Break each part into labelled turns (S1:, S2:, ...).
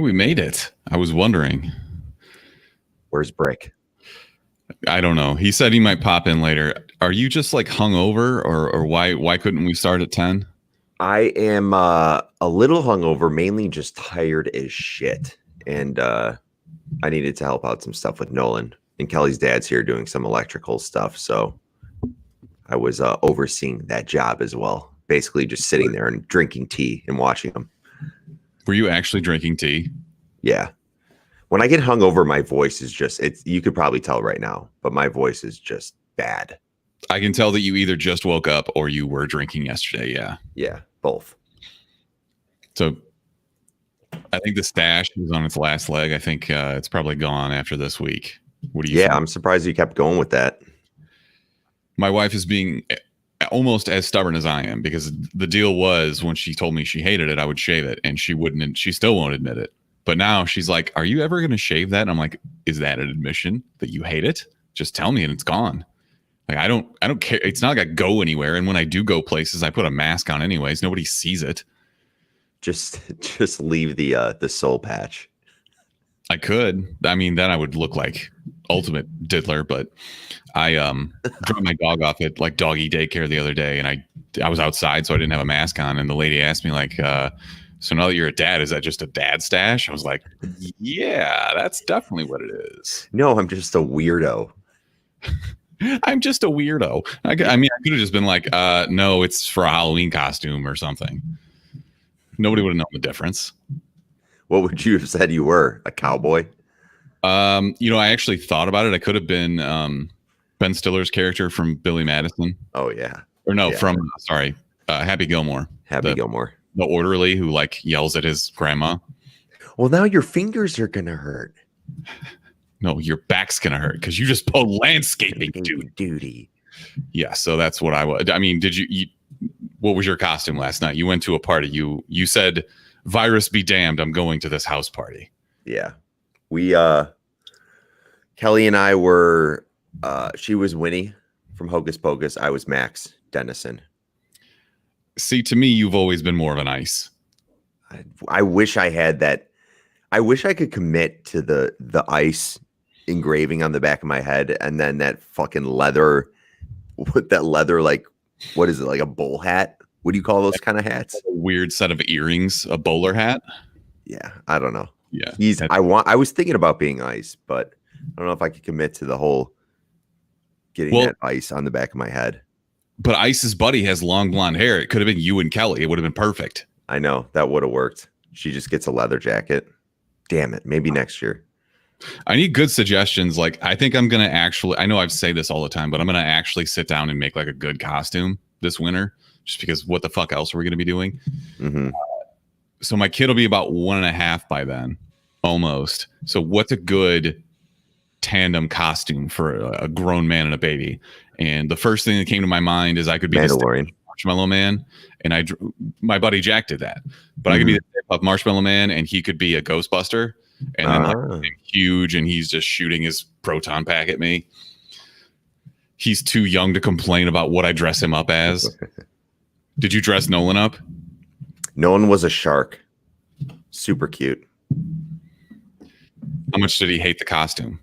S1: We made it. I was wondering.
S2: Where's Brick?
S1: I don't know. He said he might pop in later. Are you just like hungover, or why couldn't we start at 10?
S2: I am a little hungover, mainly just tired as shit. And I needed to help out some stuff with Nolan. And Kelly's dad's here doing some electrical stuff. So I was overseeing that job as well. Basically just sitting there and drinking tea and watching them.
S1: Were you actually drinking tea?
S2: Yeah. When I get hungover, my voice is just, you could probably tell right now, but my voice is just bad.
S1: I can tell that you either just woke up or you were drinking yesterday. Yeah.
S2: Yeah, both.
S1: So I think the stash is on its last leg. I think it's probably gone after this week. What do you think?
S2: I'm surprised you kept going with that.
S1: My wife is being almost as stubborn as I am, because the deal was when she told me she hated it, I would shave it, and she wouldn't, and she still won't admit it. But now she's like, are you ever going to shave that? And I'm like, is that an admission that you hate it? Just tell me and it's gone. Like, I don't care. It's not like I go anywhere. And when I do go places, I put a mask on anyways. Nobody sees it.
S2: Just leave the soul patch.
S1: I could. I mean, then I would look like ultimate diddler, but I dropped my dog off at like doggy daycare the other day, and I was outside, so I didn't have a mask on. And the lady asked me like, so now that you're a dad, is that just a dad stash? I was like, yeah, that's definitely what it is.
S2: No, I'm just a weirdo.
S1: I'm just a weirdo. I mean, I could have just been like, no, it's for a Halloween costume or something. Nobody would have known the difference.
S2: What would you have said you were? A cowboy?
S1: I actually thought about it. I could have been Ben Stiller's character from Billy Madison.
S2: Oh, yeah.
S1: Or no, from, Happy Gilmore.
S2: Gilmore.
S1: The orderly who like yells at his grandma.
S2: Well, now your fingers are going to hurt.
S1: No, your back's going to hurt because you just pulled landscaping
S2: duty.
S1: Yeah, so that's what I was. I mean, what was your costume last night? You went to a party. You said, virus be damned, I'm going to this house party.
S2: Yeah. We, Kelly and I were, she was Winnie from Hocus Pocus. I was Max Dennison.
S1: See, to me, you've always been more of an ice.
S2: I wish I had that. I wish I could commit to the ice engraving on the back of my head, and then that fucking leather, with that leather, like, what is it, like a bowl hat? What do you call those kind of hats?
S1: A weird set of earrings, a bowler hat.
S2: Yeah, I don't know.
S1: Yeah,
S2: I was thinking about being ice, but I don't know if I could commit to the whole getting that ice on the back of my head.
S1: But Ice's buddy has long blonde hair. It could have been you and Kelly. It would have been perfect.
S2: I know. That would have worked. She just gets a leather jacket. Damn it. Maybe next year.
S1: I need good suggestions. Like, I think I'm going to actually, I know I say this all the time, but I'm going to actually sit down and make like a good costume this winter, just because what the fuck else are we going to be doing?
S2: Mm-hmm.
S1: So my kid will be about 1.5 by then, almost. So what's a good tandem costume for a grown man and a baby? And the first thing that came to my mind is I could be
S2: Mandalorian.
S1: the Marshmallow Man, and my buddy Jack did that. But I could be the Marshmallow Man, and he could be a Ghostbuster, and then like huge, and he's just shooting his proton pack at me. He's too young to complain about what I dress him up as. Did you dress Nolan up?
S2: Nolan was a shark. Super cute.
S1: How much did he hate the costume?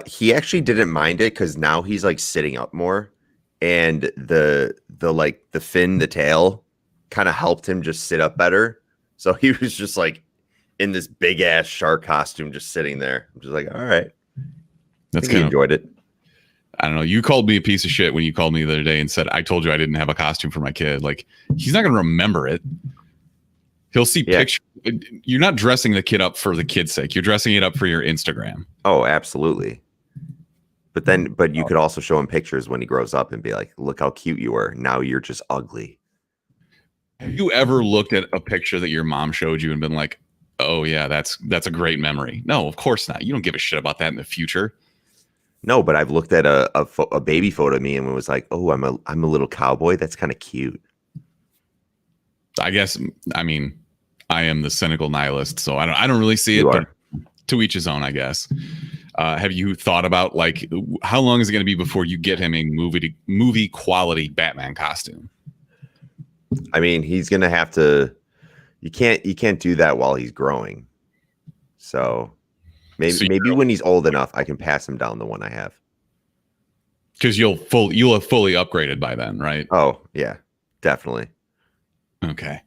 S2: He actually didn't mind it because now he's like sitting up more, and the fin, the tail kind of helped him just sit up better. So he was just like in this big ass shark costume, just sitting there. I'm just like, all right.
S1: That's
S2: kind of enjoyed it.
S1: I don't know. You called me a piece of shit when you called me the other day and said, I told you I didn't have a costume for my kid. Like, he's not going to remember it. He'll see pictures. You're not dressing the kid up for the kid's sake. You're dressing it up for your Instagram.
S2: Oh, absolutely. But you could also show him pictures when he grows up and be like, look how cute you were. Now you're just ugly.
S1: Have you ever looked at a picture that your mom showed you and been like, oh yeah, that's a great memory? No, of course not. You don't give a shit about that in the future.
S2: No, but I've looked at a baby photo of me and was like, oh, I'm a little cowboy. That's kind of cute.
S1: I guess, I mean, I am the cynical nihilist, so I don't really see it, but to each his own, I guess. Have you thought about like how long is it going to be before you get him a movie quality Batman costume?
S2: I mean, he's going to have to You can't do that while he's growing. So maybe when he's old enough, I can pass him down the one I have.
S1: Because you'll have fully upgraded by then, right?
S2: Oh yeah, definitely.
S1: Okay.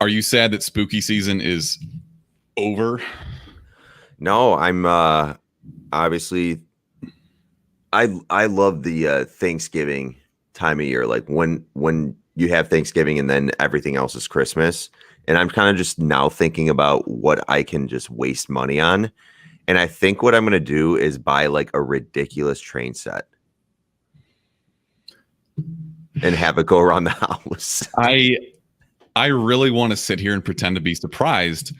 S1: Are you sad that spooky season is over?
S2: No, I'm obviously I love the Thanksgiving time of year, like when you have Thanksgiving and then everything else is Christmas. And I'm kind of just now thinking about what I can just waste money on. And I think what I'm going to do is buy like a ridiculous train set and have it go around the house.
S1: I really want to sit here and pretend to be surprised,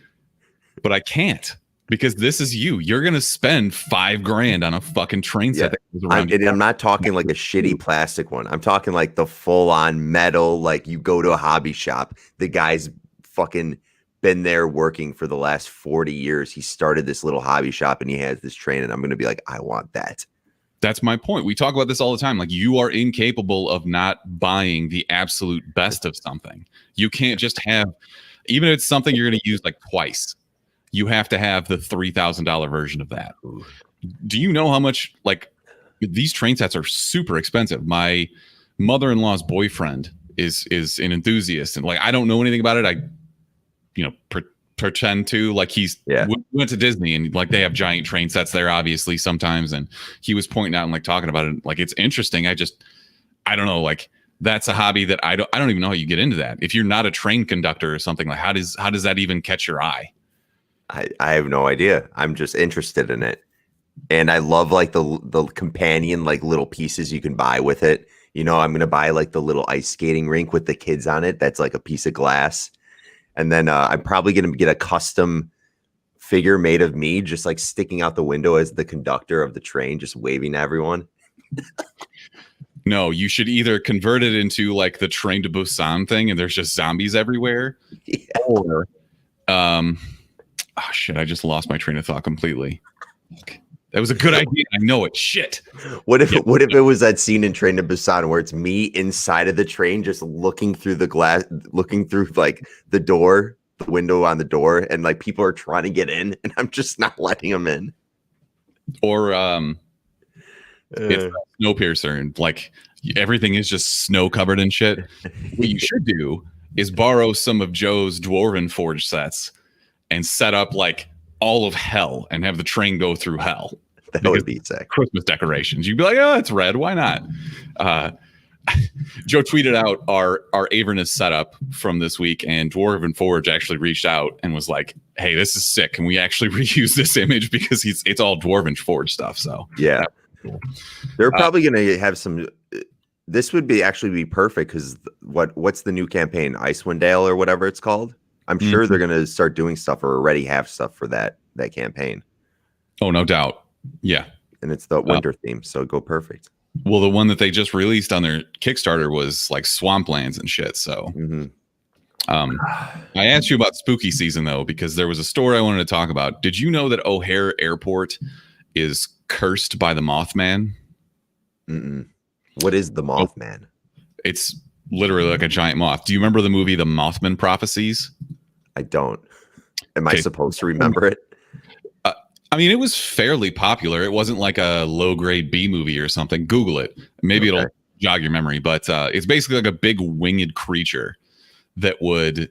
S1: but I can't, because this is you. You're going to spend $5,000 on a fucking train set. That goes around
S2: I'm not talking like a shitty plastic one. I'm talking like the full on metal, like you go to a hobby shop. The guy's fucking been there working for the last 40 years. He started this little hobby shop and he has this train, and I'm going to be like, I want that.
S1: That's my point. We talk about this all the time. Like, you are incapable of not buying the absolute best of something. You can't just have, even if it's something you're going to use like twice, you have to have the $3,000 version of that. Do you know how much, like, these train sets are super expensive? My mother-in-law's boyfriend is an enthusiast, and like, I don't know anything about it. I pretend to, like, we went to Disney and like they have giant train sets there obviously sometimes, and he was pointing out and like talking about it, like, it's interesting. I don't know, like, that's a hobby that I don't even know how you get into that if you're not a train conductor or something. Like, how does that even catch your eye?
S2: I have no idea. I'm just interested in it, and I love like the companion like little pieces you can buy with it. You know, I'm gonna buy like the little ice skating rink with the kids on it. That's like a piece of glass. And then I'm probably going to get a custom figure made of me, just like sticking out the window as the conductor of the train, just waving to everyone.
S1: No, you should either convert it into like the Train to Busan thing, and there's just zombies everywhere. Yeah. Or, oh shit, I just lost my train of thought completely. That was a good idea. I know it. Shit.
S2: What if it was that scene in Train to Busan where it's me inside of the train, just looking through the glass, looking through like the door, the window on the door, and like people are trying to get in, and I'm just not letting them in.
S1: Or it's Snowpiercer, and like everything is just snow covered and shit. What you should do is borrow some of Joe's Dwarven Forge sets and set up like all of hell and have the train go through hell.
S2: That would be sick.
S1: Christmas decorations. You'd be like, oh, it's red. Why not? Joe tweeted out our Avernus setup from this week, and Dwarven Forge actually reached out and was like, hey, this is sick. Can we actually reuse this image? Because it's all Dwarven Forge stuff. So
S2: yeah, cool. They're probably going to have some. This would actually be perfect because what's the new campaign? Icewind Dale or whatever it's called. I'm sure they're going to start doing stuff or already have stuff for that campaign. Oh, no doubt. Yeah. And it's the winter theme, so go perfect.
S1: Well, the one that they just released on their Kickstarter was like swamplands and shit. So I asked you about spooky season, though, because there was a story I wanted to talk about. Did you know that O'Hare Airport is cursed by the Mothman?
S2: Mm-mm. What is the Mothman?
S1: It's literally like a giant moth. Do you remember the movie The Mothman Prophecies?
S2: I don't. Am I supposed to remember it?
S1: I mean, it was fairly popular. It wasn't like a low-grade B movie or something. Google it. Maybe it'll jog your memory. But it's basically like a big winged creature that would...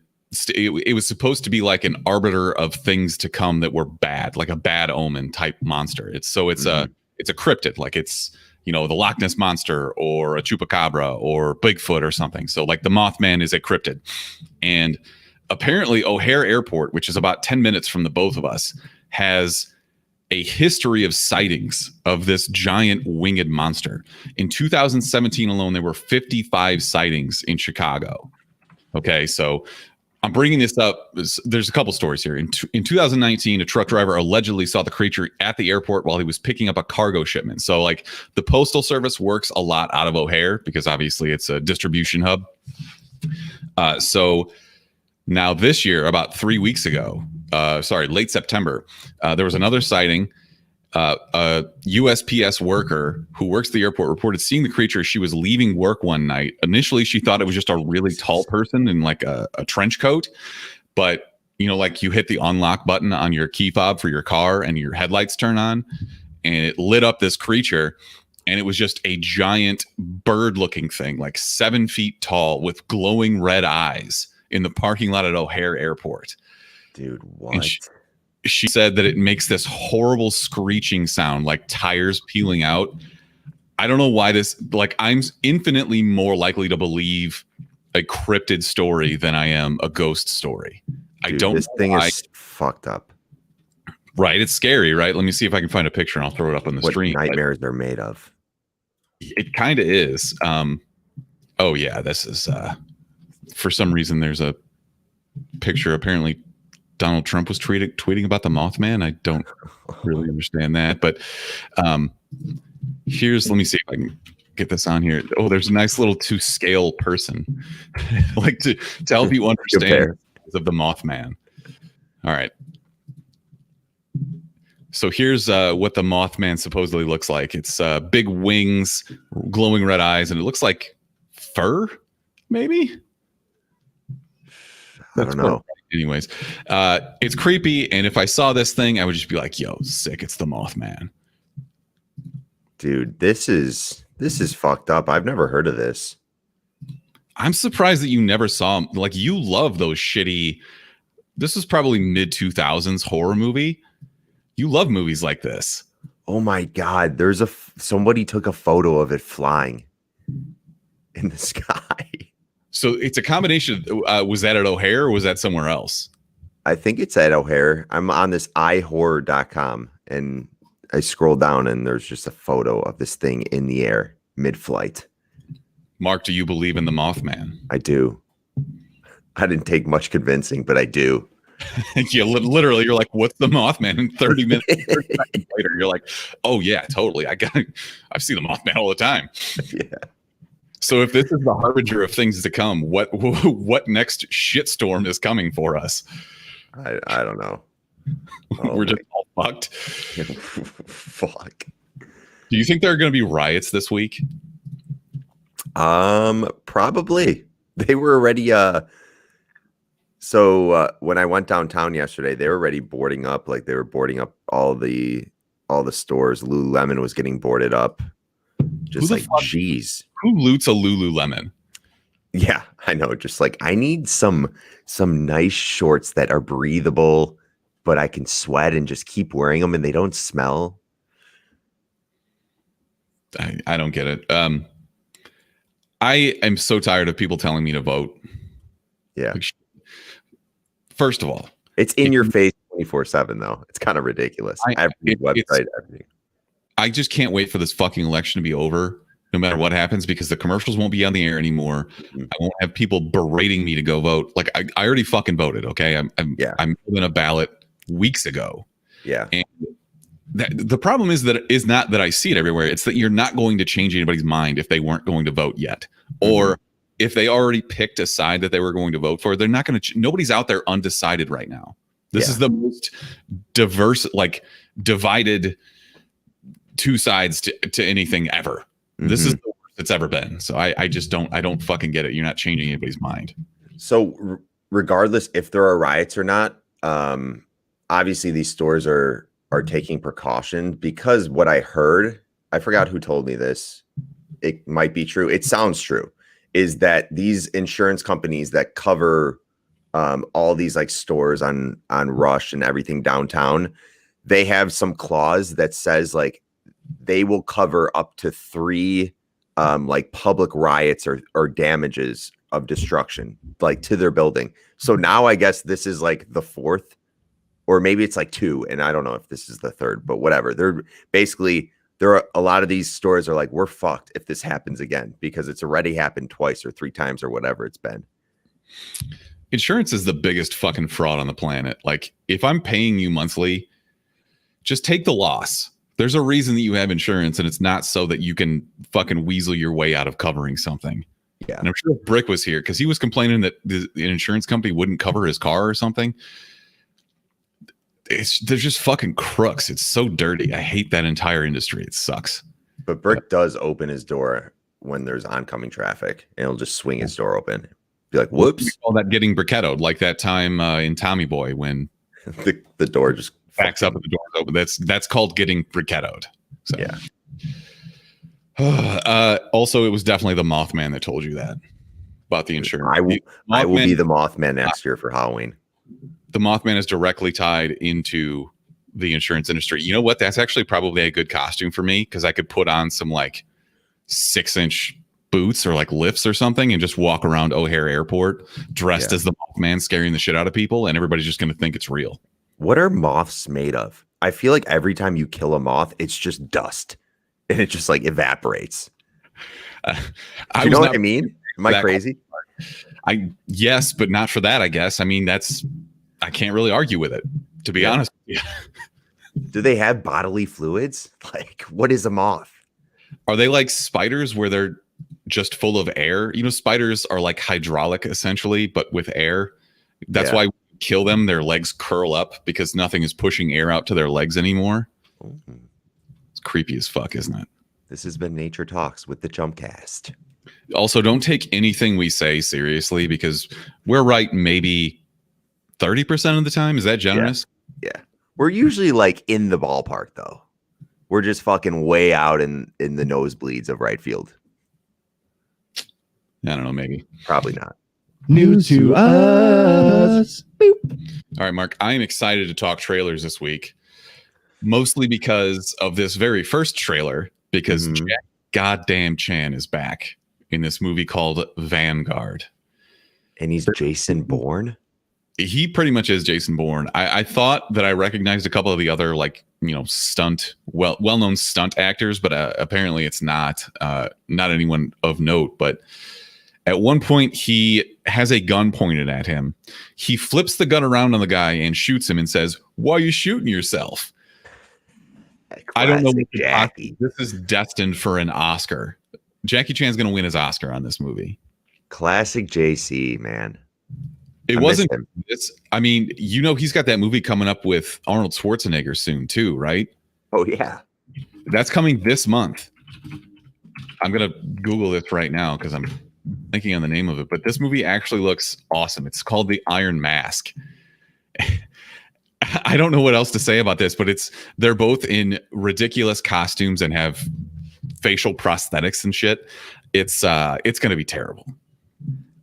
S1: it was supposed to be like an arbiter of things to come that were bad, like a bad omen type monster. It's a cryptid, like it's, you know, the Loch Ness Monster or a Chupacabra or Bigfoot or something. So like the Mothman is a cryptid. And apparently O'Hare Airport, which is about 10 minutes from the both of us, has a history of sightings of this giant winged monster. In 2017 alone, there were 55 sightings in Chicago. Okay, so I'm bringing this up. There's a couple stories here. In 2019, a truck driver allegedly saw the creature at the airport while he was picking up a cargo shipment. So like the Postal Service works a lot out of O'Hare because obviously it's a distribution hub. So now this year, about 3 weeks ago, late September, there was another sighting. A USPS worker who works the airport reported seeing the creature as she was leaving work one night. Initially, she thought it was just a really tall person in like a trench coat, but like you hit the unlock button on your key fob for your car and your headlights turn on, and it lit up this creature, and it was just a giant bird looking thing, like 7 feet tall with glowing red eyes in the parking lot at O'Hare Airport.
S2: Dude, what?
S1: And she said that it makes this horrible screeching sound like tires peeling out. I don't know why this, like, I'm infinitely more likely to believe a cryptid story than I am a ghost story. Dude, I don't
S2: this thing is fucked up.
S1: Right. It's scary, right? Let me see if I can find a picture and I'll throw it up on the screen.
S2: What nightmares they're made of.
S1: It kind of is. Oh yeah, this is for some reason there's a picture. Apparently Donald Trump was tweeting about the Mothman. I don't really understand that, but let me see if I can get this on here. Oh, there's a nice little to scale person like to help you understand of the Mothman. All right. So here's what the Mothman supposedly looks like. It's big wings, glowing red eyes, and it looks like fur, maybe?
S2: I don't know.
S1: Anyways, it's creepy, and if I saw this thing, I would just be like, yo, sick, it's the Mothman.
S2: Dude, this is fucked up. I've never heard of this.
S1: I'm surprised that you never saw them. Like, you love those shitty, this is probably mid-2000s horror movie. You love movies like this.
S2: Oh my God. There's somebody took a photo of it flying in the sky.
S1: So it's a combination. Was that at O'Hare or was that somewhere else?
S2: I think it's at O'Hare. I'm on this ihorror.com and I scroll down and there's just a photo of this thing in the air mid-flight.
S1: Mark, do you believe in the Mothman?
S2: I do. I didn't take much convincing, but I do.
S1: Yeah, literally, you're like, "What's the Mothman?" And 30 minutes later, you're like, "Oh yeah, totally. I've seen the Mothman all the time."
S2: Yeah.
S1: So if this is the harbinger of things to come, what next shitstorm is coming for us?
S2: I don't know.
S1: We're just all fucked.
S2: Fuck.
S1: Do you think there are going to be riots this week?
S2: Probably. They were already so when I went downtown yesterday, they were already boarding up. Like, they were boarding up all the stores. Lululemon was getting boarded up. Just like, geez.
S1: Who loots a Lululemon?
S2: Yeah, I know. Just like, I need some nice shorts that are breathable, but I can sweat and just keep wearing them and they don't smell.
S1: I don't get it. I am so tired of people telling me to vote.
S2: Yeah.
S1: Like, first of all,
S2: it's in your face 24/7 though. It's kind of ridiculous. Every website, everything.
S1: I just can't wait for this fucking election to be over, no matter what happens, because the commercials won't be on the air anymore. Mm-hmm. I won't have people berating me to go vote. Like, I already fucking voted. Okay. I'm in a ballot weeks ago.
S2: Yeah.
S1: And the problem is that is not that I see it everywhere. It's that you're not going to change anybody's mind if they weren't going to vote yet, or if they already picked a side that they were going to vote for. They're not going to. Nobody's out there undecided right now. This is the most diverse, like, divided two sides to anything ever. This is the worst it's ever been. So I just don't fucking get it. You're not changing anybody's mind.
S2: So regardless if there are riots or not, obviously these stores are taking precaution, because what I heard, I forgot who told me this, it might be true, it sounds true, is that these insurance companies that cover all these like stores on Rush and everything downtown, they have some clause that says like they will cover up to 3 like public riots or damages of destruction, like, to their building. So now I guess this is like the 4th, or maybe it's like 2, and I don't know if this is the 3rd, but whatever. They're basically, a lot of these stores are like, we're fucked if this happens again, because it's already happened twice or 3 times or whatever it's been.
S1: Insurance is the biggest fucking fraud on the planet. Like, if I'm paying you monthly, just take the loss. There's a reason that you have insurance, and it's not so that you can fucking weasel your way out of covering something.
S2: Yeah.
S1: And I'm sure Brick was here because he was complaining that the insurance company wouldn't cover his car or something. They're just fucking crooks. It's so dirty. I hate that entire industry. It sucks.
S2: But Brick does open his door when there's oncoming traffic, and he'll just swing his door open. Be like,
S1: We
S2: whoops.
S1: call that getting briquettoed, like that time in Tommy Boy when
S2: the door just
S1: backs up and the door's open. That's called getting briquettoed. So.
S2: Yeah.
S1: Also, it was definitely the Mothman that told you that about the insurance.
S2: I will be the Mothman next year for Halloween.
S1: The Mothman is directly tied into the insurance industry. You know what? That's actually probably a good costume for me because I could put on some like 6-inch boots or like lifts or something and just walk around O'Hare Airport dressed as the Mothman, scaring the shit out of people, and everybody's just going to think it's real.
S2: What are moths made of? I feel like every time you kill a moth, it's just dust and it just like evaporates. You know what I mean? Am I crazy?
S1: Yes, but not for that, I guess. I mean, I can't really argue with it, to be honest with you.
S2: Do they have bodily fluids? Like, what is a moth?
S1: Are they like spiders where they're just full of air? You know, spiders are like hydraulic essentially, but with air. That's why we kill them. Their legs curl up because nothing is pushing air out to their legs anymore. It's creepy as fuck, isn't it?
S2: This has been Nature Talks with the Chumpcast.
S1: Also, don't take anything we say seriously because we're right maybe 30% of the time. Is that generous?
S2: Yeah. We're usually like in the ballpark though. We're just fucking way out in the nosebleeds of right field.
S1: I don't know, maybe.
S2: Probably not.
S3: News to us. Boop.
S1: All right, Mark, I am excited to talk trailers this week, mostly because of this very first trailer, because Jack goddamn Chan is back in this movie called Vanguard.
S2: And he's Jason Bourne?
S1: He pretty much is Jason Bourne. I thought that I recognized a couple of the other well-known stunt actors, but apparently it's not anyone of note. But at one point, he has a gun pointed at him. He flips the gun around on the guy and shoots him and says, "Why are you shooting yourself?" I don't know.
S2: Jackie.
S1: This is destined for an Oscar. Jackie Chan's going to win his Oscar on this movie.
S2: Classic JC, man.
S1: It wasn't this. I mean, you know, he's got that movie coming up with Arnold Schwarzenegger soon too, right?
S2: Oh yeah.
S1: That's coming this month. I'm going to Google this right now because I'm thinking on the name of it, but this movie actually looks awesome. It's called The Iron Mask. I don't know what else to say about this, but they're both in ridiculous costumes and have facial prosthetics and shit. It's going to be terrible.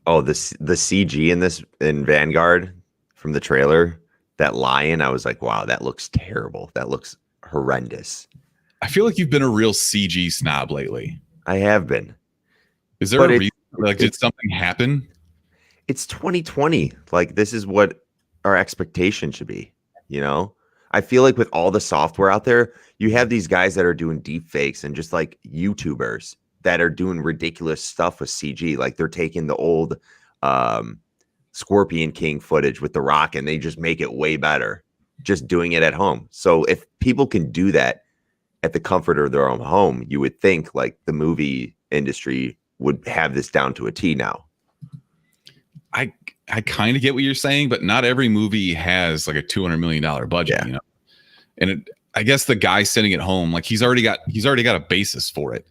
S2: Oh, the CG in Vanguard from the trailer, that lion, I was like, wow, that looks terrible. That looks horrendous.
S1: I feel like you've been a real CG snob lately.
S2: I have been.
S1: Is there a reason? Like, did something happen?
S2: It's 2020. Like, this is what our expectation should be. You know, I feel like with all the software out there, you have these guys that are doing deep fakes and just like YouTubers that are doing ridiculous stuff with CG. Like they're taking the old Scorpion King footage with The Rock and they just make it way better, just doing it at home. So if people can do that at the comfort of their own home, you would think like the movie industry would have this down to a T now.
S1: I kind of get what you're saying, but not every movie has like a $200 million budget, you know? And I guess the guy sitting at home, like he's already got a basis for it.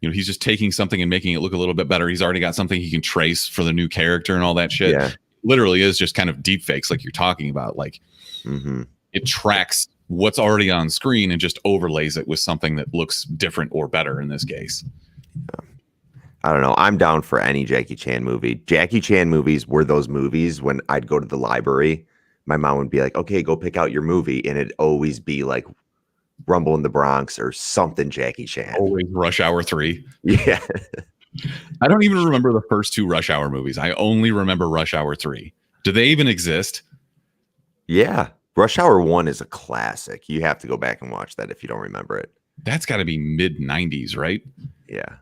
S1: You know, he's just taking something and making it look a little bit better. He's already got something he can trace for the new character and all that shit.
S2: Yeah.
S1: Literally is just kind of deep fakes like you're talking about. Like it tracks what's already on screen and just overlays it with something that looks different or better in this case.
S2: I don't know. I'm down for any Jackie Chan movie. Jackie Chan movies were those movies when I'd go to the library. My mom would be like, okay, go pick out your movie. And it'd always be like Rumble in the Bronx or something Jackie Chan.
S1: Always Rush Hour 3.
S2: Yeah.
S1: I don't even remember the first two Rush Hour movies. I only remember Rush Hour 3. Do they even exist?
S2: Yeah. Rush Hour 1 is a classic. You have to go back and watch that if you don't remember it.
S1: That's got to be mid-90s, right?
S2: Yeah.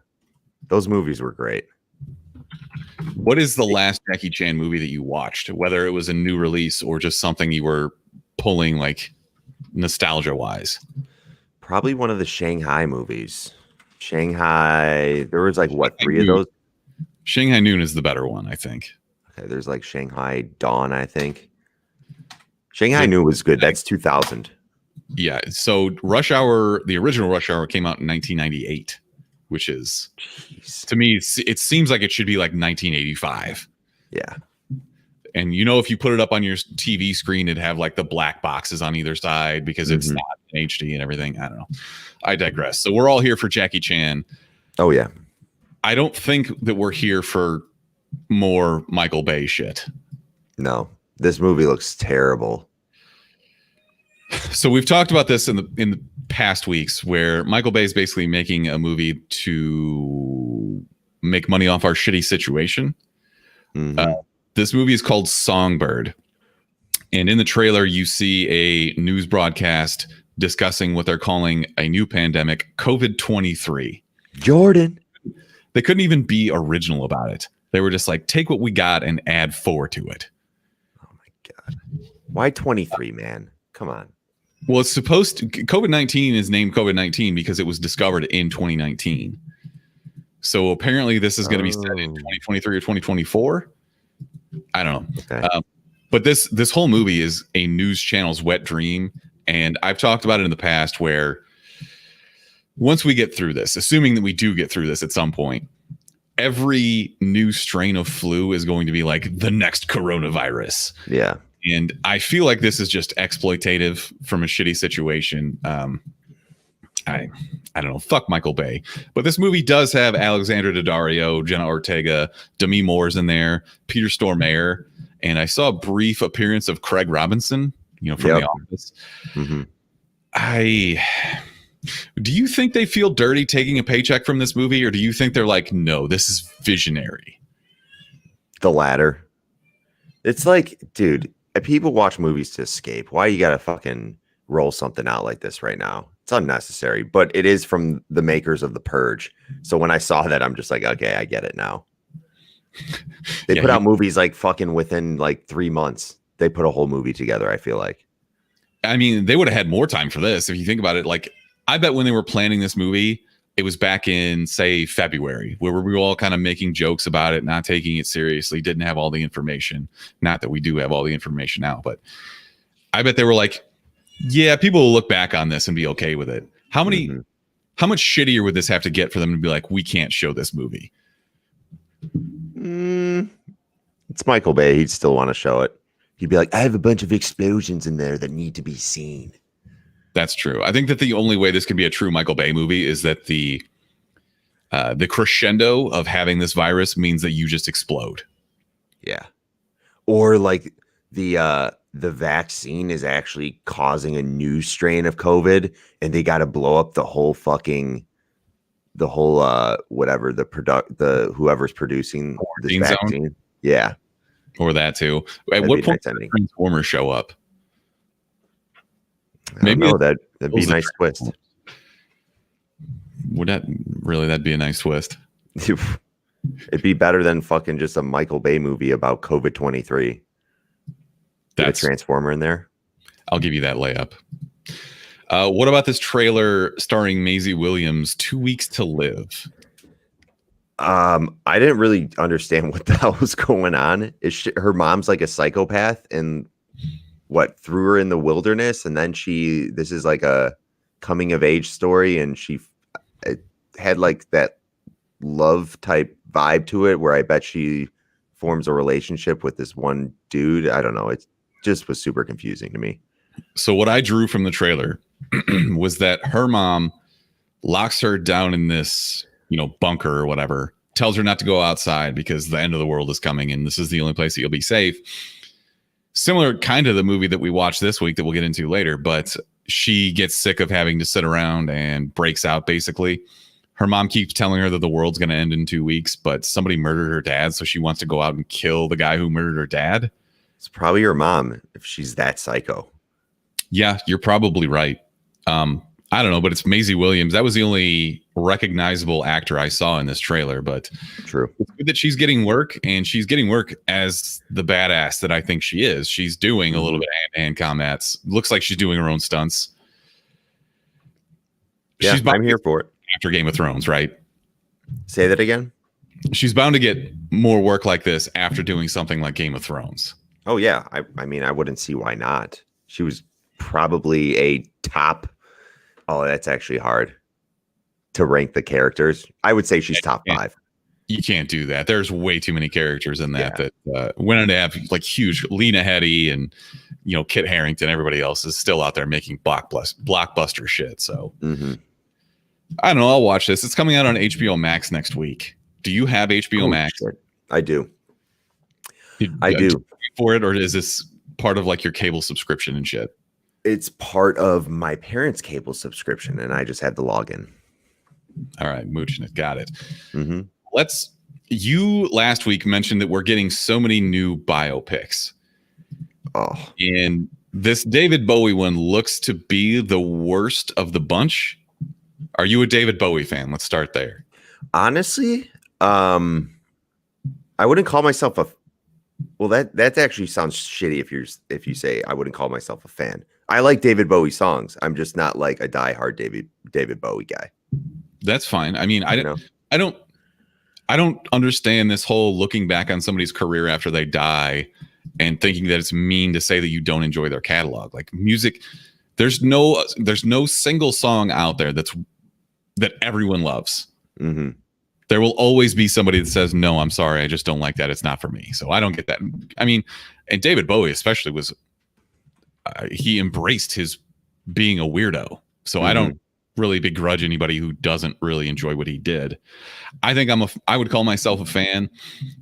S2: Those movies were great.
S1: What is the last Jackie Chan movie that you watched, whether it was a new release or just something you were pulling like nostalgia-wise?
S2: Probably one of the Shanghai movies. Shanghai, there was like, what, 3 of those?
S1: Shanghai Noon is the better one, I think.
S2: Okay, there's like Shanghai Dawn, I think. Shanghai Noon was good. That's 2000.
S1: Yeah, so Rush Hour, the original Rush Hour came out in 1998. Which is, to me, it seems like it should be like 1985.
S2: Yeah.
S1: And if you put it up on your TV screen, it'd have like the black boxes on either side because it's not in HD and everything. I don't know. I digress. So we're all here for Jackie Chan.
S2: Oh yeah.
S1: I don't think that we're here for more Michael Bay shit.
S2: No, this movie looks terrible.
S1: So we've talked about this in the past weeks, where Michael Bay is basically making a movie to make money off our shitty situation. This movie is called Songbird, and in the trailer you see a news broadcast discussing what they're calling a new pandemic, COVID-23.
S2: Jordan.
S1: They couldn't even be original about it. They were just like, take what we got and add 4 to it.
S2: Oh my God. Why 23, man? Come on.
S1: Well, it's supposed to. COVID-19 is named COVID-19 because it was discovered in 2019. So apparently this is going to be set in 2023 or 2024. I don't know.
S2: Okay.
S1: But this whole movie is a news channel's wet dream. And I've talked about it in the past where once we get through this, assuming that we do get through this at some point, every new strain of flu is going to be like the next coronavirus.
S2: Yeah.
S1: And I feel like this is just exploitative from a shitty situation. I don't know. Fuck Michael Bay. But this movie does have Alexandra Daddario, Jenna Ortega, Demi Moore's in there, Peter Stormare, and I saw a brief appearance of Craig Robinson, from The Office. Do you think they feel dirty taking a paycheck from this movie, or do you think they're like, no, this is visionary?
S2: The latter. It's like, dude, people watch movies to escape. Why you gotta fucking roll something out like this right now? It's unnecessary, but it is from the makers of The Purge. So when I saw that, I'm just like, okay, I get it now. They put out movies like fucking within like 3 months. They put a whole movie together, I feel like.
S1: I mean, they would have had more time for this. If you think about it, like, I bet when they were planning this movie, it was back in, say, February, where we were all kind of making jokes about it, not taking it seriously, didn't have all the information. Not that we do have all the information now, but I bet they were like, yeah, people will look back on this and be okay with it. How much shittier would this have to get for them to be like, we can't show this movie?
S2: It's Michael Bay. He'd still want to show it. He'd be like, I have a bunch of explosions in there that need to be seen.
S1: That's true. I think that the only way this can be a true Michael Bay movie is that the crescendo of having this virus means that you just explode.
S2: Yeah. Or like the vaccine is actually causing a new strain of COVID and they got to blow up the whole whatever whoever's producing this vaccine. Zone. Yeah.
S1: Or that too. At what point does Transformers show up?
S2: Maybe that'd be a nice twist.
S1: Would that'd be a nice twist?
S2: It'd be better than fucking just a Michael Bay movie about COVID-23. That's a Transformer in there.
S1: I'll give you that layup. What about this trailer starring Maisie Williams, 2 Weeks to Live?
S2: I didn't really understand what the hell was going on. Her mom's like a psychopath and threw her in the wilderness, and then this is like a coming of age story, and it had like that love type vibe to it where I bet she forms a relationship with this one dude. I don't know. It just was super confusing to me.
S1: So what I drew from the trailer was that her mom locks her down in this, bunker or whatever, tells her not to go outside because the end of the world is coming and this is the only place that you'll be safe. Similar kind of the movie that we watched this week that we'll get into later, but she gets sick of having to sit around and breaks out basically. Her mom keeps telling her that the world's going to end in 2 weeks, but somebody murdered her dad, so she wants to go out and kill the guy who murdered her dad.
S2: It's probably her mom if she's that psycho.
S1: Yeah, you're probably right. I don't know, but it's Maisie Williams. That was the only recognizable actor I saw in this trailer, but
S2: true.
S1: It's good that she's getting work, and she's getting work as the badass that I think she is. She's doing a little bit of hand-to-hand combats. Looks like she's doing her own stunts.
S2: Yeah, I'm here for it.
S1: After Game of Thrones, right?
S2: Say that again.
S1: She's bound to get more work like this after doing something like Game of Thrones.
S2: Oh, yeah. I mean, I wouldn't see why not. She was probably a top. Oh, that's actually hard to rank the characters. I would say she's top 5.
S1: You can't do that. There's way too many characters in that went on to have like huge Lena Headey and Kit Harington. Everybody else is still out there making blockbuster shit. So I don't know. I'll watch this. It's coming out on HBO Max next week. Do you have HBO Max?
S2: Shit. I do. I do.
S1: For it, or is this part of like your cable subscription and shit?
S2: It's part of my parents' cable subscription, and I just had to log in.
S1: All right, mooching it. Got it. You last week mentioned that we're getting so many new biopics.
S2: Oh.
S1: And this David Bowie one looks to be the worst of the bunch. Are you a David Bowie fan? Let's start there.
S2: Honestly, I wouldn't call myself a that actually sounds shitty if you say I wouldn't call myself a fan. I like David Bowie songs. I'm just not like a diehard David Bowie guy.
S1: That's fine. I mean, I don't understand this whole looking back on somebody's career after they die and thinking that it's mean to say that you don't enjoy their catalog. Like music, there's no single song out there that everyone loves. There will always be somebody that says, no, I'm sorry, I just don't like that. It's not for me. So I don't get that. I mean, and David Bowie especially was, he embraced his being a weirdo. So I don't really begrudge anybody who doesn't really enjoy what he did. I think I would call myself a fan,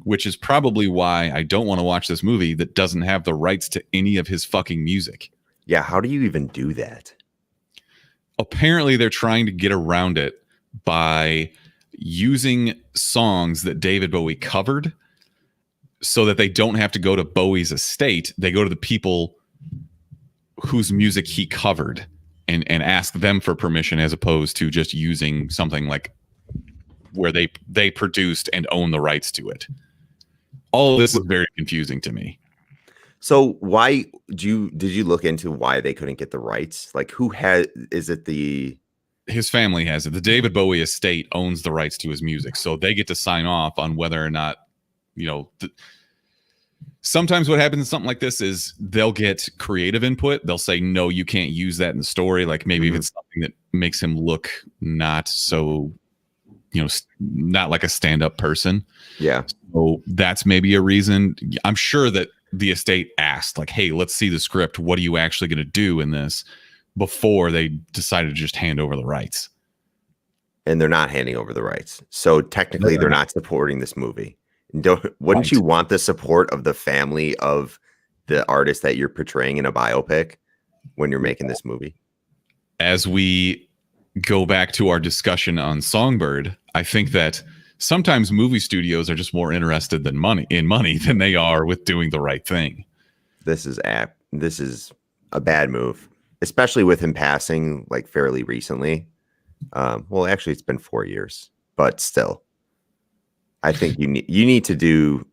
S1: which is probably why I don't want to watch this movie that doesn't have the rights to any of his fucking music.
S2: Yeah. How do you even do that?
S1: Apparently they're trying to get around it by using songs that David Bowie covered so that they don't have to go to Bowie's estate. They go to the people whose music he covered and ask them for permission, as opposed to just using something like where they produced and own the rights to it. All of this is very confusing to me.
S2: So why did you look into why they couldn't get the rights? Like
S1: his family has it. The David Bowie estate owns the rights to his music, so they get to sign off on whether or not, sometimes what happens in something like this is they'll get creative input. They'll say, no, you can't use that in the story. Like maybe if it's something that makes him look not so, not like a stand-up person.
S2: Yeah.
S1: So that's maybe a reason. I'm sure that the estate asked like, hey, let's see the script. What are you actually going to do in this? Before they decided to just hand over the rights.
S2: And they're not handing over the rights. So technically they're not supporting this movie. Wouldn't you want the support of the family of the artist that you're portraying in a biopic when you're making this movie? As
S1: we go back to our discussion on Songbird, I think that sometimes movie studios are just more interested in money than they are with doing the right thing.
S2: This is a bad move. Especially with him passing like fairly recently. Well, actually, it's been 4 years, but still, I think you need to do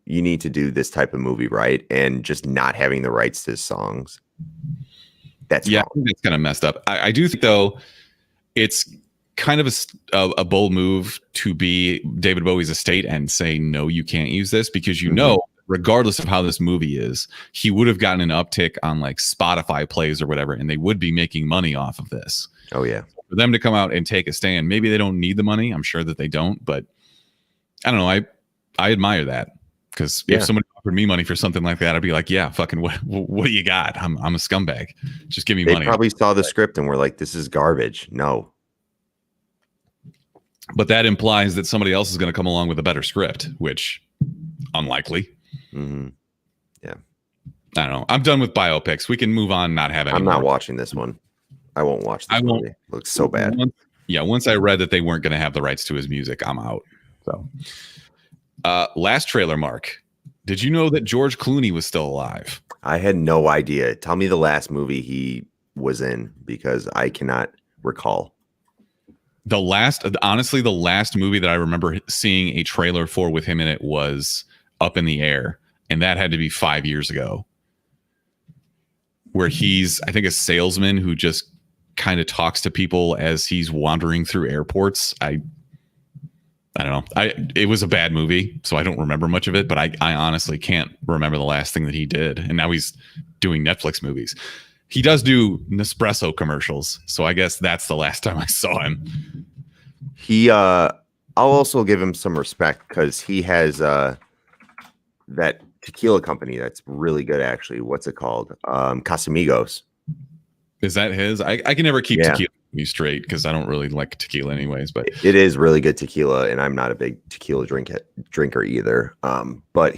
S2: this type of movie right, and just not having the rights to his songs. That's
S1: I think that's kind of messed up. I do think though, it's kind of a bold move to be David Bowie's estate and say no, you can't use this, because regardless of how this movie is, he would have gotten an uptick on like Spotify plays or whatever, and they would be making money off of this.
S2: Oh yeah.
S1: For them to come out and take a stand, maybe they don't need the money. I'm sure that they don't, but I don't know. I admire that, because if somebody offered me money for something like that, I'd be like, yeah, fucking what do you got? I'm a scumbag. Just give me money.
S2: They probably saw the script and were like, this is garbage. No.
S1: But that implies that somebody else is going to come along with a better script, which unlikely.
S2: Yeah.
S1: I don't know. I'm done with biopics. We can move on. Not have any.
S2: I'm not watching this one. I won't watch this movie. It looks so bad.
S1: Once I read that they weren't going to have the rights to his music, I'm out. So, last trailer, Mark. Did you know that George Clooney was still alive?
S2: I had no idea. Tell me the last movie he was in, because I cannot recall.
S1: Honestly, the last movie that I remember seeing a trailer for with him in it was Up in the Air. And that had to be 5 years ago, where he's, I think, a salesman who just kind of talks to people as he's wandering through airports. I don't know. It was a bad movie, so I don't remember much of it, but I honestly can't remember the last thing that he did. And now he's doing Netflix movies. He does do Nespresso commercials, so I guess that's the last time I saw him.
S2: I'll also give him some respect because he has that tequila company that's really good. Actually, what's it called? Casamigos.
S1: Is that his? I can never keep
S2: Yeah.
S1: tequila straight because I don't really like tequila anyways. But
S2: It is really good tequila, and I'm not a big tequila drinker either. But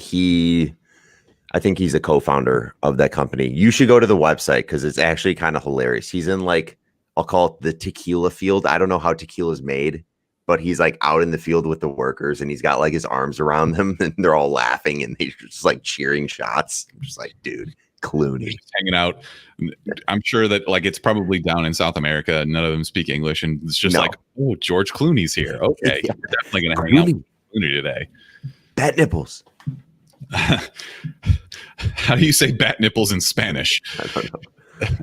S2: I think he's a co-founder of that company. You should go to the website because it's actually kind of hilarious. He's in like, I'll call it the tequila field. I don't know how tequila is made, but he's like out in the field with the workers, and he's got like his arms around them, and they're all laughing, and they're just like cheering shots. I'm just like, dude, Clooney
S1: just hanging out. I'm sure that like it's probably down in South America. None of them speak English, and it's just like, oh, George Clooney's here. Okay,
S2: Yeah.
S1: we're definitely gonna hang out with Clooney today.
S2: Bat nipples.
S1: How do you say bat nipples in Spanish?
S2: I don't know.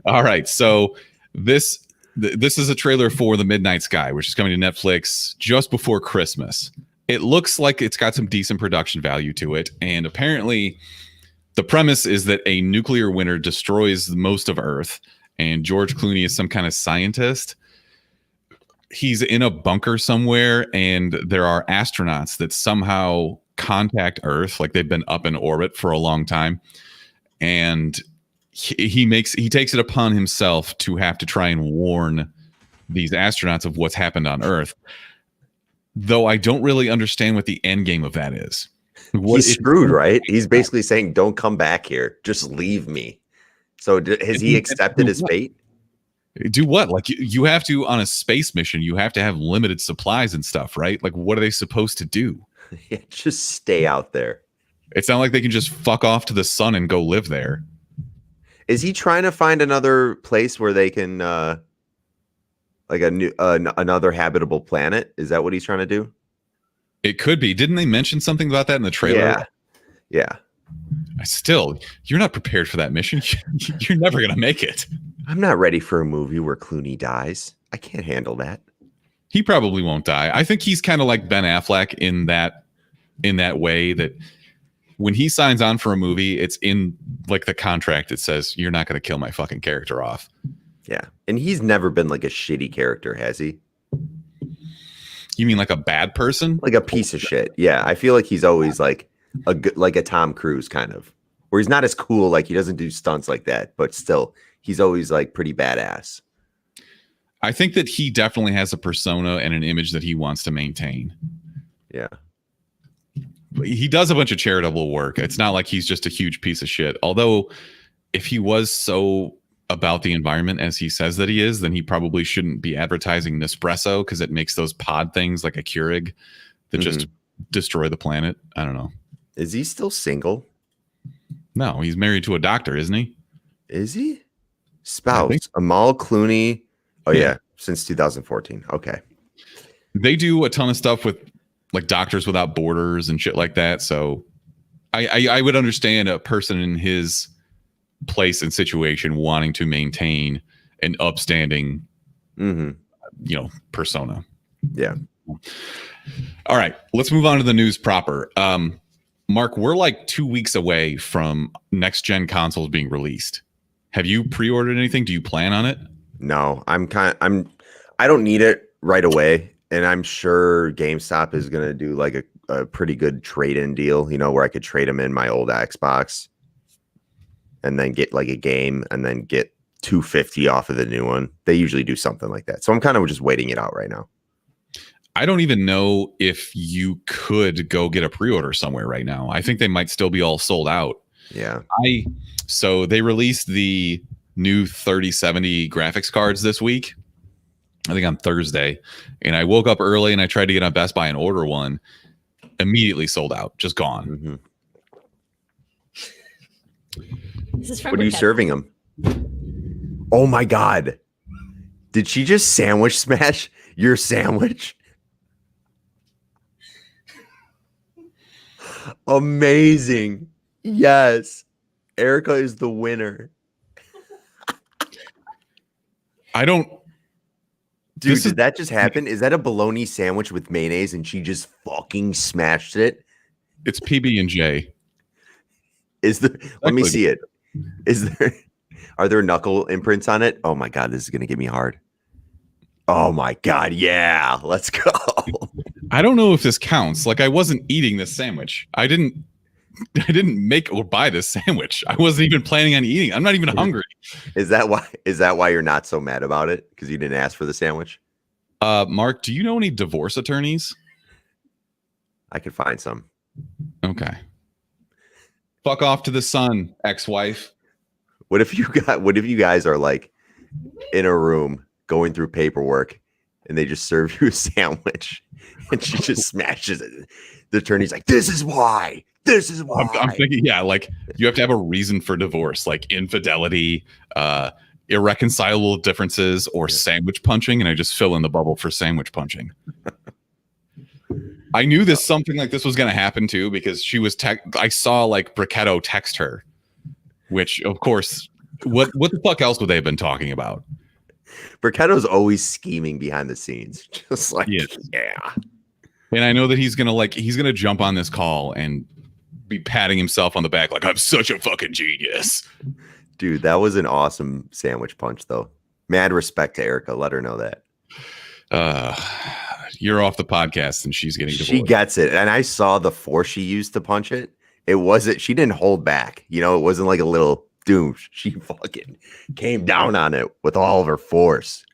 S1: All right, so this is a trailer for The Midnight Sky, which is coming to Netflix just before Christmas. It looks like it's got some decent production value to it, and apparently the premise is that a nuclear winter destroys most of Earth, and George Clooney is some kind of scientist. He's in a bunker somewhere, and there are astronauts that somehow contact Earth, like they've been up in orbit for a long time, and he takes it upon himself to have to try and warn these astronauts of what's happened on Earth. Though I don't really understand what the end game of that is.
S2: He's screwed, right? He's basically saying, "Don't come back here. Just leave me." So has he accepted his fate?
S1: Do what? Like you have to, on a space mission, you have to have limited supplies and stuff, right? Like what are they supposed to do?
S2: Yeah, just stay out there.
S1: It's not like they can just fuck off to the sun and go live there.
S2: Is he trying to find another place where they can like another habitable planet? Is that what he's trying to do?
S1: It could be. Didn't they mention something about that in the trailer?
S2: Yeah.
S1: You're not prepared for that mission. You're never gonna make it.
S2: I'm not ready for a movie where Clooney dies. I can't handle that.
S1: He probably won't die. I think he's kind of like Ben Affleck in that way that when he signs on for a movie, it's in like the contract. It says you're not going to kill my fucking character off.
S2: Yeah, and he's never been like a shitty character, has he?
S1: You mean like a bad person?
S2: Like a piece of shit. Yeah, I feel like he's always like a Tom Cruise kind of, where he's not as cool. Like he doesn't do stunts like that, but still, he's always like pretty badass.
S1: I think that he definitely has a persona and an image that he wants to maintain.
S2: Yeah.
S1: He does a bunch of charitable work. It's not like he's just a huge piece of shit. Although if he was so about the environment as he says that he is, then he probably shouldn't be advertising Nespresso because it makes those pod things like a Keurig that just destroy the planet. I don't know.
S2: Is he still single?
S1: No, he's married to a doctor, isn't he?
S2: Is he? Spouse. Amal Clooney. Oh, yeah. Since 2014. Okay.
S1: They do a ton of stuff with like Doctors Without Borders and shit like that. So I would understand a person in his place and situation wanting to maintain an upstanding, persona.
S2: Yeah.
S1: All right. Let's move on to the news proper. Mark, we're like 2 weeks away from next gen consoles being released. Have you pre-ordered anything? Do you plan on it?
S2: No, I don't need it right away. And I'm sure GameStop is going to do like a pretty good trade-in deal, where I could trade them in my old Xbox and then get like a game and then get $250 off of the new one. They usually do something like that. So I'm kind of just waiting it out right now.
S1: I don't even know if you could go get a pre-order somewhere right now. I think they might still be all sold out.
S2: Yeah.
S1: So they released the new 3070 graphics cards this week, I think on Thursday, and I woke up early and I tried to get on Best Buy and order one. Immediately sold out, just gone.
S4: This is from
S2: what are you serving them? Oh my God. Did she just sandwich smash your sandwich? Amazing. Yes. Erica is the winner.
S1: I don't.
S2: Dude, did that just happen? Is that a bologna sandwich with mayonnaise and she just fucking smashed it?
S1: It's PB&J.
S2: Let me see it. Are there knuckle imprints on it? Oh my God, this is going to get me hard. Oh my God. Yeah. Let's go.
S1: I don't know if this counts. Like, I wasn't eating this sandwich. I didn't make or buy this sandwich. I wasn't even planning on eating. I'm not even hungry.
S2: Is that why you're not so mad about it? Because you didn't ask for the sandwich?
S1: Mark, do you know any divorce attorneys?
S2: I could find some.
S1: Okay. Fuck off to the sun, ex-wife.
S2: What if you guys are like in a room going through paperwork and they just serve you a sandwich and she just smashes it? The attorney's like, this is why. I'm
S1: thinking, yeah, like you have to have a reason for divorce, like infidelity, irreconcilable differences, or sandwich punching, and I just fill in the bubble for sandwich punching. I knew something like this was going to happen too, because she was I saw like Bricketto text her, which of course, what the fuck else would they have been talking about?
S2: Bricketto's always scheming behind the scenes, just like yeah.
S1: And I know that he's gonna jump on this call and be patting himself on the back like, I'm such a fucking genius.
S2: Dude, that was an awesome sandwich punch, though. Mad respect to Erica. Let her know that.
S1: You're off the podcast and she's getting divorced.
S2: She gets it. And I saw the force she used to punch it. She didn't hold back. You know, it wasn't like a little doom. She fucking came down on it with all of her force.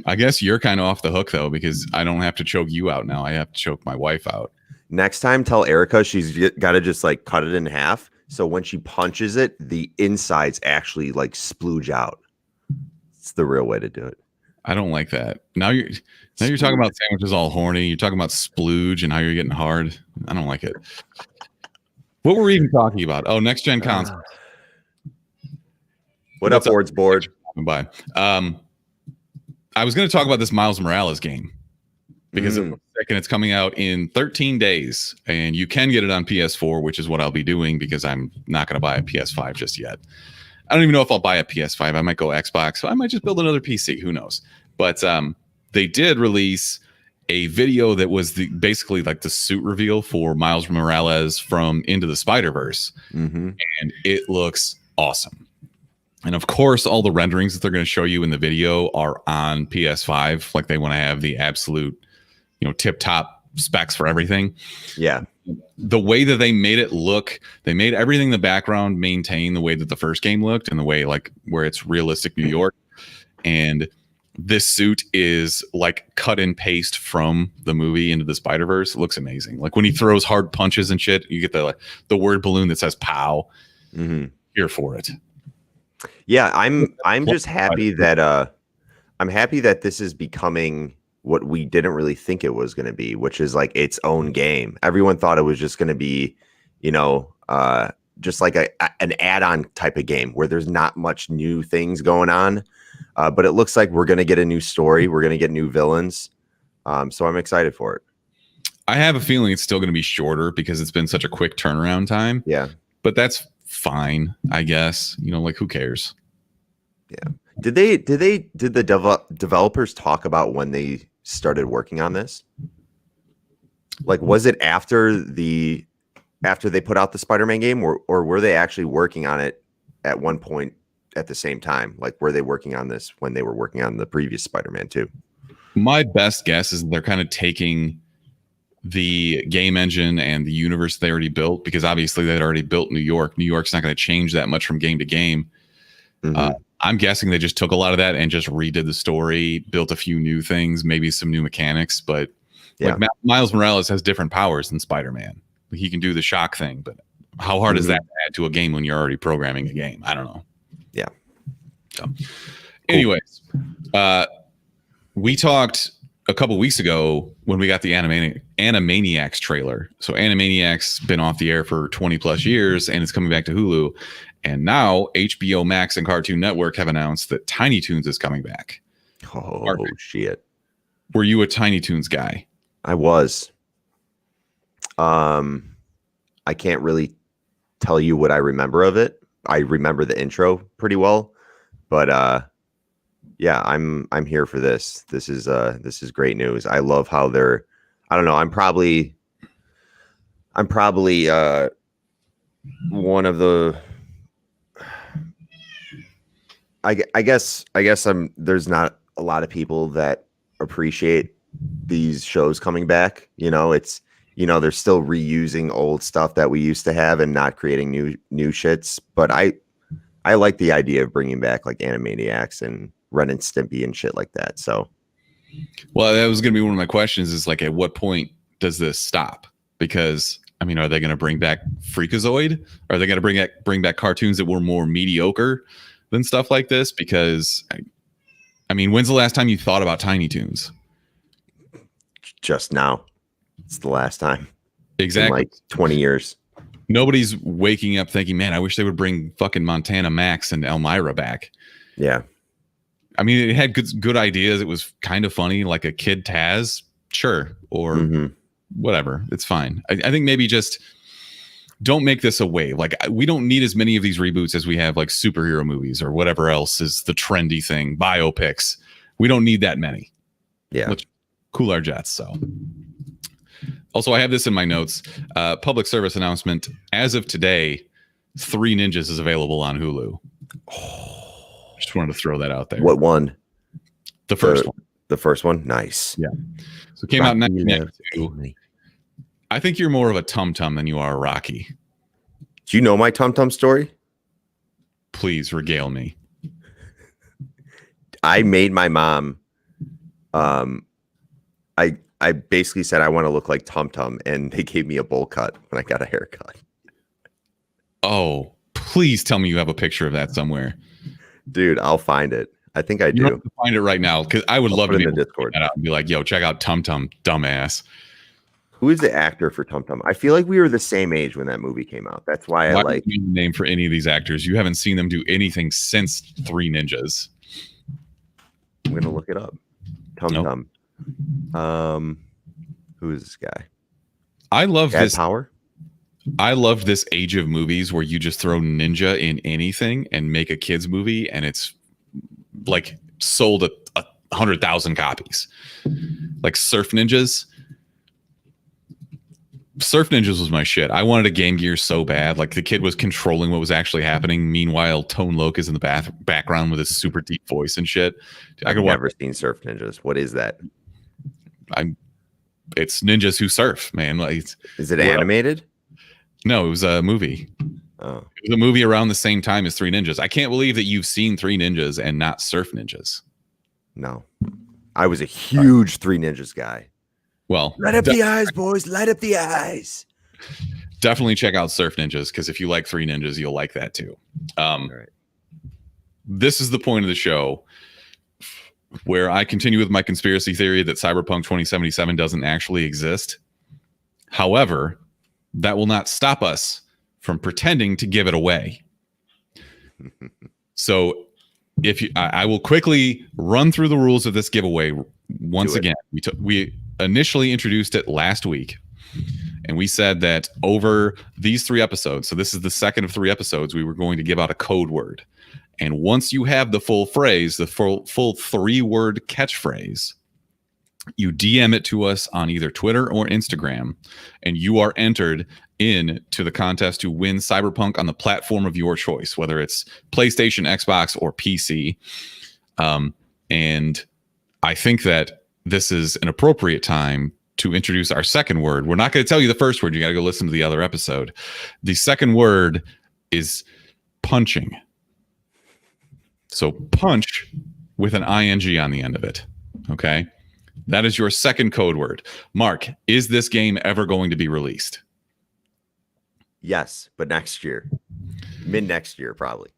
S1: I guess you're kind of off the hook, though, because I don't have to choke you out now. I have to choke my wife out.
S2: Next time, tell Erica she's got to just like cut it in half. So when she punches it, the insides actually like splooge out. It's the real way to do it.
S1: I don't like that. Now you're talking about sandwiches all horny. You're talking about splooge and how you're getting hard. I don't like it. What were we even talking about? Oh, next gen console.
S2: What up, Boards Board?
S1: Bye. I was going to talk about this Miles Morales game because it looks sick and it's coming out in 13 days, and you can get it on PS4, which is what I'll be doing because I'm not going to buy a PS5 just yet. I don't even know if I'll buy a PS5. I might go Xbox. So I might just build another PC. Who knows? But they did release a video that was basically like the suit reveal for Miles Morales from Into the Spider-Verse. And it looks awesome. And of course, all the renderings that they're going to show you in the video are on PS5. Like they want to have the absolute, tip top specs for everything.
S2: Yeah.
S1: The way that they made it look, they made everything in the background maintain the way that the first game looked and the way like where it's realistic New York. And this suit is like cut and paste from the movie Into the Spider-Verse. It looks amazing. Like when he throws hard punches and shit, you get the word balloon that says "pow." Here for it.
S2: Yeah, I'm just happy that I'm happy that this is becoming what we didn't really think it was going to be, which is like its own game. Everyone thought it was just going to be, just like an add-on type of game where there's not much new things going on. But it looks like we're going to get a new story. We're going to get new villains. So I'm excited for it.
S1: I have a feeling it's still going to be shorter because it's been such a quick turnaround time.
S2: Yeah.
S1: But that's fine, I guess. Like who cares?
S2: Yeah. Did the developers talk about when they started working on this? Like, was it after they put out the Spider-Man game, or were they actually working on it at one point at the same time? Like, were they working on this when they were working on the previous Spider-Man 2?
S1: My best guess is they're kind of taking the game engine and the universe they already built, because obviously they'd already built New York. New York's not going to change that much from game to game. I'm guessing they just took a lot of that and just redid the story, built a few new things, maybe some new mechanics. But like Miles Morales has different powers than Spider-Man. He can do the shock thing, but how hard is that to add to a game when you're already programming a game? I don't know.
S2: Yeah.
S1: So, anyways, we talked a couple weeks ago when we got the Animaniacs trailer. So Animaniacs been off the air for 20 plus years and it's coming back to Hulu. And now HBO Max and Cartoon Network have announced that Tiny Toons is coming back.
S2: Oh, shit.
S1: Were you a Tiny Toons guy?
S2: I was. I can't really tell you what I remember of it. I remember the intro pretty well, but yeah, I'm here for this. This is great news. I love how they're, I don't know, I'm probably one of the, I guess there's not a lot of people that appreciate these shows coming back. You know, it's they're still reusing old stuff that we used to have and not creating new shits. But I like the idea of bringing back like Animaniacs and Ren and Stimpy and shit like that. So,
S1: well, that was going to be one of my questions. Is like, at what point does this stop? Because I mean, are they going to bring back Freakazoid? Are they going to bring back cartoons that were more mediocre than stuff like this? Because I mean, when's the last time you thought about Tiny Toons?
S2: Just now. It's the last time.
S1: Exactly.
S2: In like 20 years.
S1: Nobody's waking up thinking, man, I wish they would bring fucking Montana Max and Elmira back.
S2: Yeah.
S1: I mean, it had good ideas. It was kind of funny, like a Kid Taz, sure, or whatever. It's fine. I think maybe just don't make this a wave. Like, we don't need as many of these reboots as we have like superhero movies or whatever else is the trendy thing, biopics. We don't need that many.
S2: Yeah.
S1: Let's cool our jets. So also, I have this in my notes. Public service announcement. As of today, 3 Ninjas is available on Hulu. Just wanted to throw that out there.
S2: What one?
S1: The first one.
S2: The first one? Nice.
S1: Yeah. So it came out in 1992. I think you're more of a Tum Tum than you are a Rocky.
S2: Do you know my Tum Tum story?
S1: Please regale me.
S2: I made my mom. I basically said I want to look like Tum Tum, and they gave me a bowl cut when I got a haircut.
S1: Oh, please tell me you have a picture of that somewhere.
S2: Dude, I'll find it. I think I do.
S1: You have to find it right now, because I would love to be able to
S2: Discord.
S1: check that out and be like, yo, check out Tum Tum, dumbass.
S2: Who is the actor for Tum Tum? I feel like we were the same age when that movie came out. That's why I like
S1: the name for any of these actors. You haven't seen them do anything since 3 Ninjas.
S2: I'm gonna look it up. Tum Tum. Who is this guy?
S1: I love
S2: Dad
S1: this
S2: Power.
S1: I love this age of movies where you just throw ninja in anything and make a kids movie, and it's like sold 100,000 copies. Like Surf Ninjas. Surf Ninjas was my shit. I wanted a Game Gear so bad. Like, the kid was controlling what was actually happening. Meanwhile, Tone Loc is in the background with his super deep voice and shit.
S2: I've never seen Surf Ninjas. What is that?
S1: It's ninjas who surf, man. Like,
S2: is it animated?
S1: No, it was a movie.
S2: Oh.
S1: It was a movie around the same time as 3 Ninjas. I can't believe that you've seen 3 Ninjas and not Surf Ninjas.
S2: No. I was a huge 3 Ninjas guy.
S1: Well,
S2: light up the eyes, boys. Light up the eyes.
S1: Definitely check out Surf Ninjas, because if you like 3 Ninjas, you'll like that too.
S2: All right.
S1: This is the point of the show where I continue with my conspiracy theory that Cyberpunk 2077 doesn't actually exist. However, that will not stop us from pretending to give it away. So I will quickly run through the rules of this giveaway once again. We initially introduced it last week, and we said that over these 3 episodes, so this is the second of 3 episodes, we were going to give out a code word. And once you have the full phrase, the full 3-word catchphrase, you DM it to us on either Twitter or Instagram, and you are entered into the contest to win Cyberpunk on the platform of your choice, whether it's PlayStation, Xbox, or PC. And I think that this is an appropriate time to introduce our second word. We're not going to tell you the first word. You got to go listen to the other episode. The second word is punching. So punch with an ing on the end of it. Okay. That is your second code word. Mark, is this game ever going to be released?
S2: Yes, but next year. Mid next year, probably.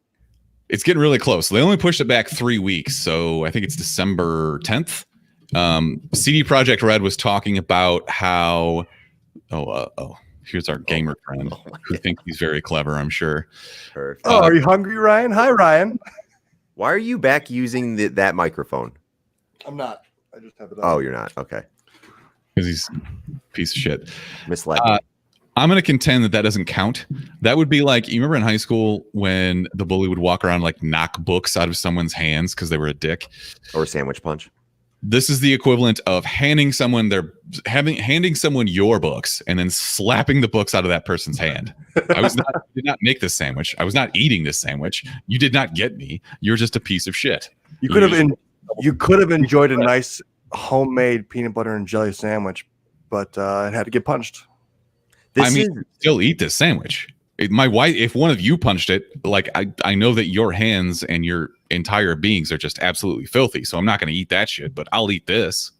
S1: It's getting really close. They only pushed it back 3 weeks. So I think it's December 10th. CD Projekt Red was talking about how... here's our gamer friend who thinks he's very clever, I'm sure.
S2: Perfect.
S3: Are you hungry, Ryan? Hi, Ryan.
S2: Why are you back using that microphone?
S3: I'm not. I just have it on.
S2: Oh, you're not. Okay.
S1: Because he's a piece of shit.
S2: Misled.
S1: I'm going to contend that doesn't count. That would be like, you remember in high school when the bully would walk around like knock books out of someone's hands because they were a dick?
S2: Or a sandwich punch.
S1: This is the equivalent of handing someone your books and then slapping the books out of that person's hand. Did not make this sandwich. I was not eating this sandwich. You did not get me. You're just a piece of shit.
S3: You could have enjoyed a nice homemade peanut butter and jelly sandwich, but it had to get punched.
S1: Still eat this sandwich. My wife, if one of you punched it, like I know that your hands and your entire beings are just absolutely filthy. So I'm not going to eat that shit, but I'll eat this.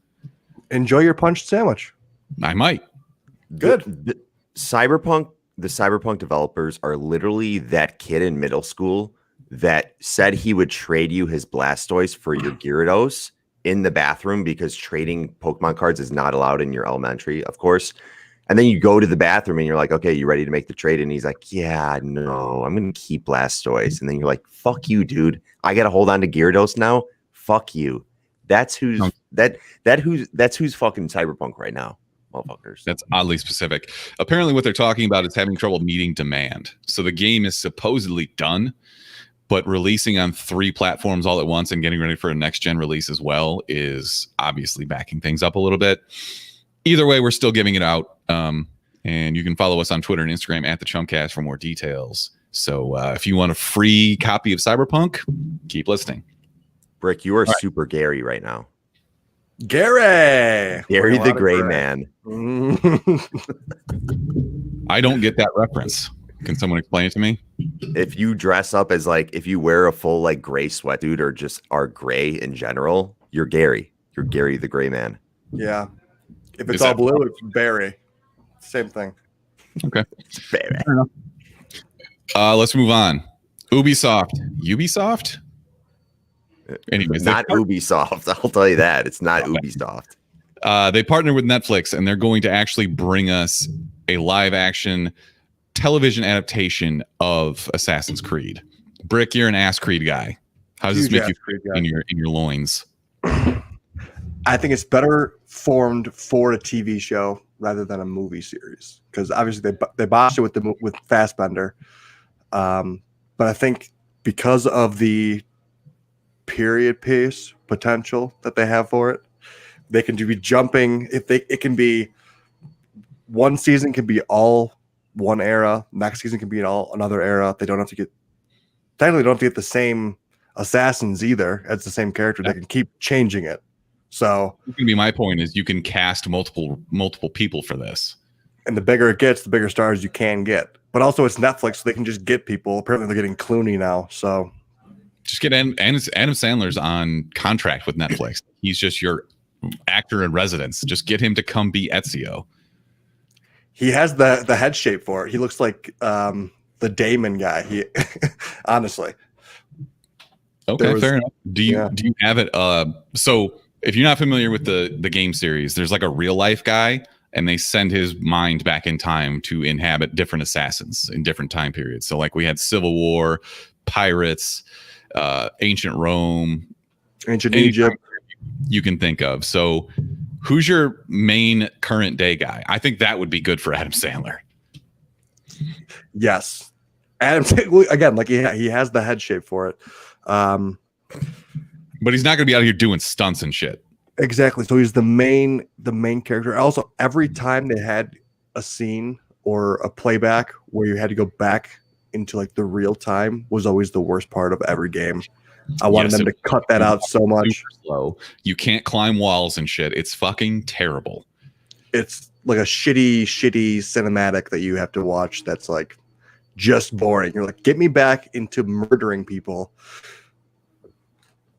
S3: Enjoy your punched sandwich.
S1: I might.
S3: Good.
S2: The Cyberpunk developers are literally that kid in middle school that said he would trade you his Blastoise for your Gyarados in the bathroom because trading Pokemon cards is not allowed in your elementary, of course. And then you go to the bathroom and you're like, okay, you ready to make the trade? And he's like, yeah, no, I'm going to keep Blastoise. And then you're like, fuck you, dude. I got to hold on to Gyarados now. Fuck you. That's who's fucking Cyberpunk right now, motherfuckers.
S1: That's oddly specific. Apparently what they're talking about is having trouble meeting demand. So the game is supposedly done, but releasing on 3 platforms all at once and getting ready for a next gen release as well is obviously backing things up a little bit. Either way, we're still giving it out. And you can follow us on Twitter and Instagram at the Chumpcast for more details. So if you want a free copy of Cyberpunk, keep listening.
S2: Brick, you are super Gary right now.
S3: Gary
S2: the Gray Man.
S1: I don't get that reference. Can someone explain it to me?
S2: If you dress up as if you wear a full gray sweatsuit or just are gray in general, you're Gary. You're Gary the Gray Man.
S3: Yeah. If it's all blue, it's Barry. Same thing.
S1: Okay. Let's move on. Ubisoft. Anyways,
S2: not Ubisoft. I'll tell you that. It's not Ubisoft.
S1: They partnered with Netflix, and they're going to actually bring us a live-action television adaptation of Assassin's Creed. Brick, you're an ass Creed guy. How does this make you in your loins?
S3: I think it's better formed for a TV show rather than a movie series because obviously they botched it with Fassbender, but I think because of the period piece potential that they have for it, they can be jumping. It can be one season can be all one era, next season can be all another era. They don't have to get the same assassins either as the same character. They can keep changing it. So
S1: it's gonna be my point is you can cast multiple people for this.
S3: And the bigger it gets, the bigger stars you can get. But also it's Netflix, so they can just get people. Apparently they're getting Clooney now. So
S1: just get Adam Sandler's on contract with Netflix. He's just your actor in residence. Just get him to come be Ezio.
S3: He has the head shape for it. He looks like the Damon guy. He honestly.
S1: Okay, fair enough. Do you have it? So if you're not familiar with the game series, there's a real life guy, and they send his mind back in time to inhabit different assassins in different time periods. So we had Civil War, pirates, ancient Rome,
S3: ancient Egypt.
S1: You can think of. So who's your main current day guy? I think that would be good for Adam Sandler.
S3: Yes. Adam, again, he has the head shape for it.
S1: But he's not going to be out here doing stunts and shit.
S3: Exactly. So he's the main character. Also, every time they had a scene or a playback where you had to go back into the real time was always the worst part of every game. I wanted them to cut that out so much.
S1: Slow. You can't climb walls and shit. It's fucking terrible.
S3: It's like a shitty cinematic that you have to watch. That's just boring. You're get me back into murdering people.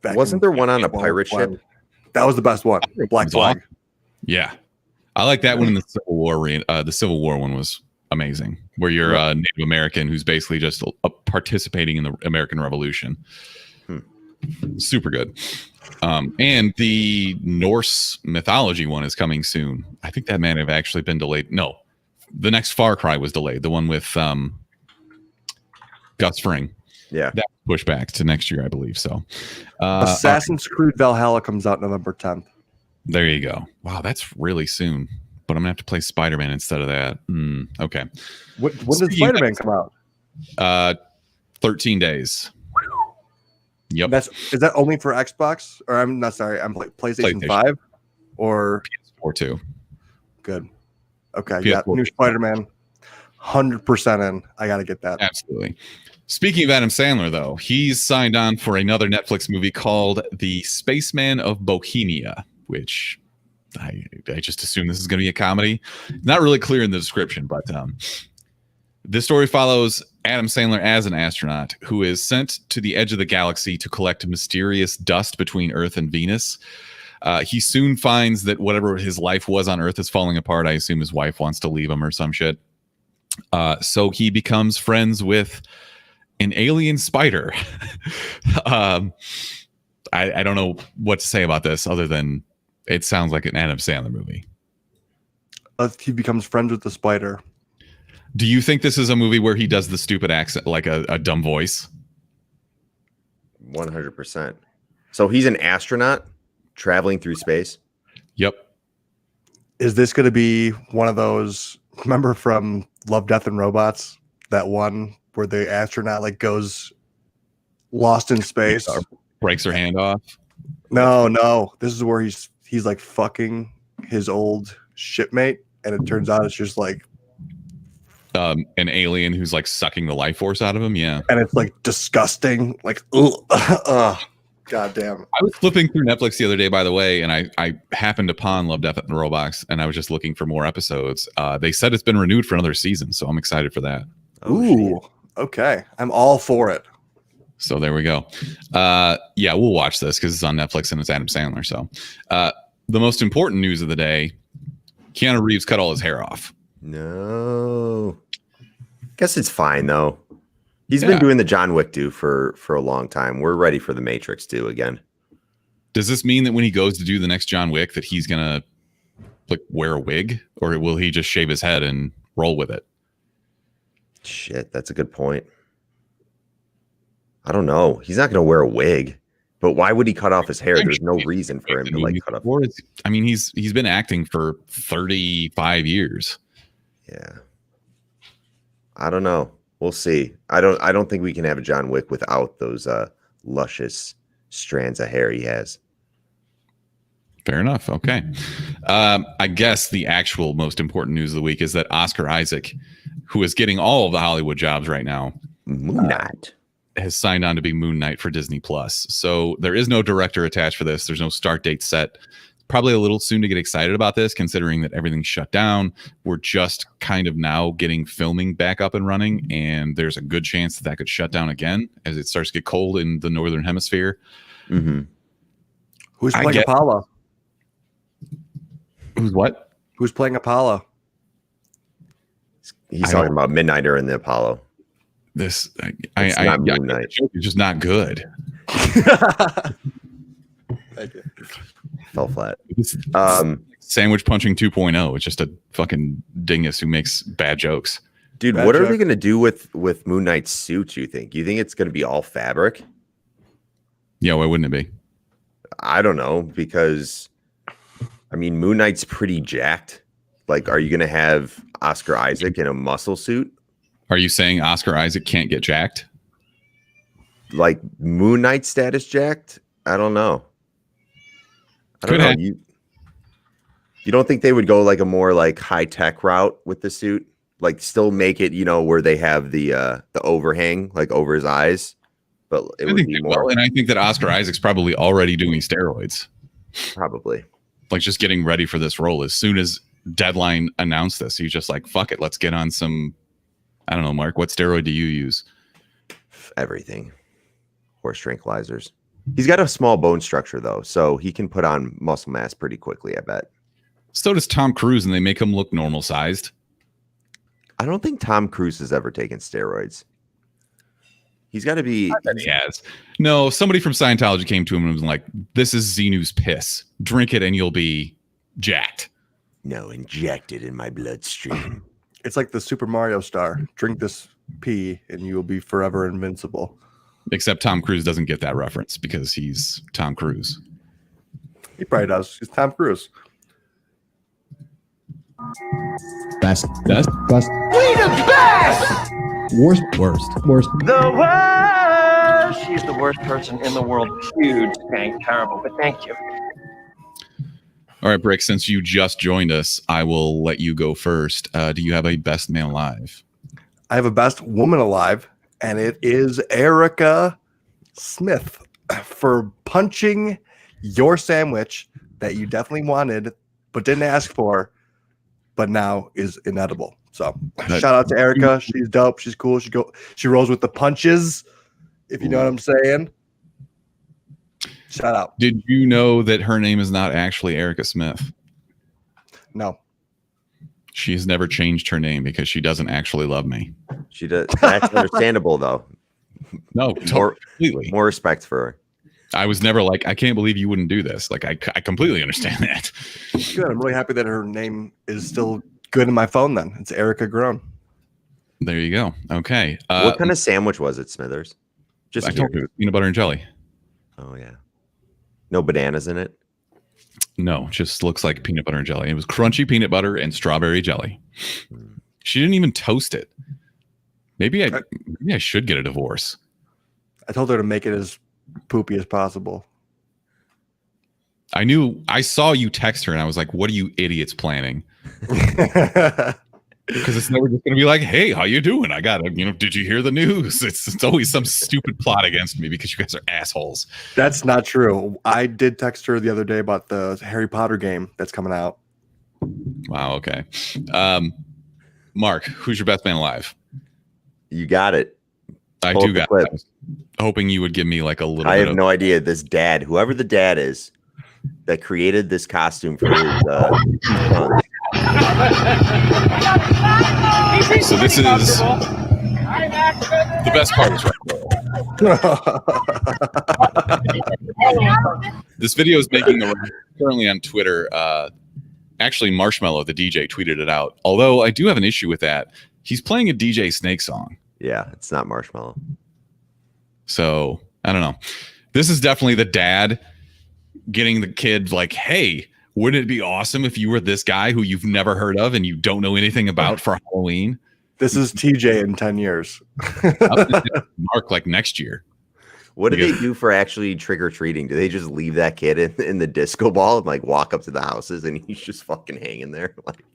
S2: Wasn't there one on a pirate ship?
S3: That was the best one. Black Flag.
S1: Yeah, I like that one in the Civil War. The Civil War one was amazing, where you're a Native American who's basically just participating in the American Revolution. Super good. And the Norse mythology one is coming soon. I think that may have actually been delayed. No, the next Far Cry was delayed. The one with Gus Fring.
S2: Yeah,
S1: that pushed back to next year, I believe. So,
S3: Assassin's Creed Valhalla comes out November 10th.
S1: There you go. Wow, that's really soon. But I'm gonna have to play Spider-Man instead of that. Okay.
S3: When does Spider-Man come out?
S1: 13 days. Yep.
S3: Is that only for Xbox? Or I'm not sorry. I'm PlayStation 5 or
S1: PS4 too.
S3: Good. Okay.
S1: PS4
S3: yeah. New Spider-Man. 100% in. I got to get that.
S1: Absolutely. Speaking of Adam Sandler, though, he's signed on for another Netflix movie called The Spaceman of Bohemia which I just assume this is going to be a comedy. Not really clear in the description, but this story follows Adam Sandler as an astronaut who is sent to the edge of the galaxy to collect mysterious dust between Earth and Venus. He soon finds that whatever his life was on Earth is falling apart. I assume his wife wants to leave him or some shit. So he becomes friends with an alien spider. I don't know what to say about this other than it sounds like an Adam Sandler movie.
S3: He becomes friends with the spider.
S1: Do you think this is a movie where he does the stupid accent, like a dumb voice?
S2: 100%. So he's an astronaut traveling through space.
S1: Yep.
S3: Is this going to be one of those? Remember from Love, Death, and Robots, that one where the astronaut like goes lost in space,
S1: Breaks her hand off?
S3: No. This is where he's like fucking his old shipmate, and it turns out it's just like
S1: an alien who's like sucking the life force out of him. Yeah.
S3: And it's like disgusting. Like, ugh. God damn.
S1: I was flipping through Netflix the other day, by the way, and I happened upon Love, Death, and Robots, and I was just looking for more episodes. They said it's been renewed for another season, so I'm excited for that.
S3: Ooh, okay. I'm all for it.
S1: So there we go. Yeah, we'll watch this because it's on Netflix and it's Adam Sandler. So the most important news of the day, Keanu Reeves cut all his hair off.
S2: No. Guess it's fine, though. He's been doing the John Wick do for a long time. We're ready for the Matrix 2 again.
S1: Does this mean that when he goes to do the next John Wick that he's going to like wear a wig, or will he just shave his head and roll with it?
S2: Shit, that's a good point. I don't know. He's not going to wear a wig, but why would he cut off his hair? There's no reason for him to like cut off.
S1: I mean, he's been acting for 35 years.
S2: Yeah. I don't know. We'll see. I don't think we can have a John Wick without those luscious strands of hair he has.
S1: Fair enough. Okay. I guess the actual most important news of the week is that Oscar Isaac, who is getting all of the Hollywood jobs right now,
S2: Moon Knight,
S1: has signed on to be Moon Knight for Disney Plus. So there is no director attached for this. There's no start date set. Probably a little soon to get excited about this, considering that everything's shut down. We're just kind of now getting filming back up and running, and there's a good chance that could shut down again as it starts to get cold in the northern hemisphere.
S2: Mm-hmm.
S3: Who's playing Apollo?
S1: Who's what?
S3: Who's playing Apollo?
S2: He's talking about Midnighter and the Apollo.
S1: This
S2: not Moon Knight.
S1: It's just not good.
S3: Thank you.
S2: Fell flat.
S1: Sandwich punching 2.0. It's just a fucking dingus who makes bad jokes.
S2: Dude, what are they going to do with Moon Knight's suit, you think? You think it's going to be all fabric?
S1: Yeah, why wouldn't it be?
S2: I don't know, because, I mean, Moon Knight's pretty jacked. Like, are you going to have Oscar Isaac in a muscle suit?
S1: Are you saying Oscar Isaac can't get jacked?
S2: Like, Moon Knight status jacked? I don't know. I don't know. You don't think they would go like a more like high tech route with the suit? Like still make it, where they have the overhang like over his eyes, but it would be more.
S1: Well, and I think that Oscar Isaac's probably already doing steroids.
S2: Probably.
S1: Like just getting ready for this role. As soon as Deadline announced this, he's just like, fuck it, let's get on some. I don't know, Mark, what steroid do you use?
S2: Everything. Horse tranquilizers. He's got a small bone structure though, so he can put on muscle mass pretty quickly, I bet. So
S1: does Tom Cruise, and they make him look normal sized.
S2: I don't think Tom Cruise has ever taken steroids. He's got to be.
S1: I bet he has. No, somebody from Scientology came to him and was like, "This is Xenu's piss. Drink it, and you'll be jacked."
S2: No, inject it in my bloodstream.
S3: It's like the Super Mario star. Drink this pee, and you will be forever invincible.
S1: Except Tom Cruise doesn't get that reference because he's Tom Cruise.
S3: He probably does. He's Tom Cruise.
S5: Best.
S6: We the best!
S5: Worst.
S6: The worst! She's the worst person in the world. Huge, dang, terrible, but thank you.
S1: All right, Brick, since you just joined us, I will let you go first. Do you have a best man alive?
S3: I have a best woman alive, and it is Erica Smith for punching your sandwich that you definitely wanted but didn't ask for, but now is inedible. So shout out to Erica. She's dope. She's cool. She rolls with the punches, if you know what I'm saying. Shout out.
S1: Did you know that her name is not actually Erica Smith?
S3: No.
S1: She's never changed her name because she doesn't actually love me.
S2: She does. That's understandable, though.
S1: No, completely.
S2: More respect for her.
S1: I was never like, I can't believe you wouldn't do this. Like, I completely understand that.
S3: Good. I'm really happy that her name is still good in my phone then. It's Erica Grown.
S1: There you go. Okay.
S2: What kind of sandwich was it, Smithers?
S1: I told you, peanut butter and jelly.
S2: Oh, yeah. No bananas in it?
S1: No, just looks like peanut butter and jelly. It was crunchy peanut butter and strawberry jelly. She didn't even toast it. Maybe I should get a divorce.
S3: I told her to make it as poopy as possible.
S1: I saw you text her and I was like, what are you idiots planning? Because it's never just going to be like, hey, how you doing? I got it. Did you hear the news? It's always some stupid plot against me because you guys are assholes.
S3: That's not true. I did text her the other day about the Harry Potter game that's coming out.
S1: Wow. Okay. Mark, who's your best man alive?
S2: You got it.
S1: I do got it. I was hoping you would give me like a little
S2: I have no idea. This dad, whoever the dad is that created this costume for his son.
S1: So this is the best part is right. This video is making the round currently on Twitter. Actually, Marshmello, the DJ, tweeted it out. Although I do have an issue with that. He's playing a DJ Snake song.
S2: Yeah, it's not Marshmello.
S1: So I don't know. This is definitely the dad getting the kid like, hey, wouldn't it be awesome if you were this guy who you've never heard of and you don't know anything about for Halloween?
S3: This is TJ in 10 years.
S1: Mark, like next year.
S2: What do they do for actually trick-or-treating? Do they just leave that kid in the disco ball and like walk up to the houses and he's just fucking hanging there? Like,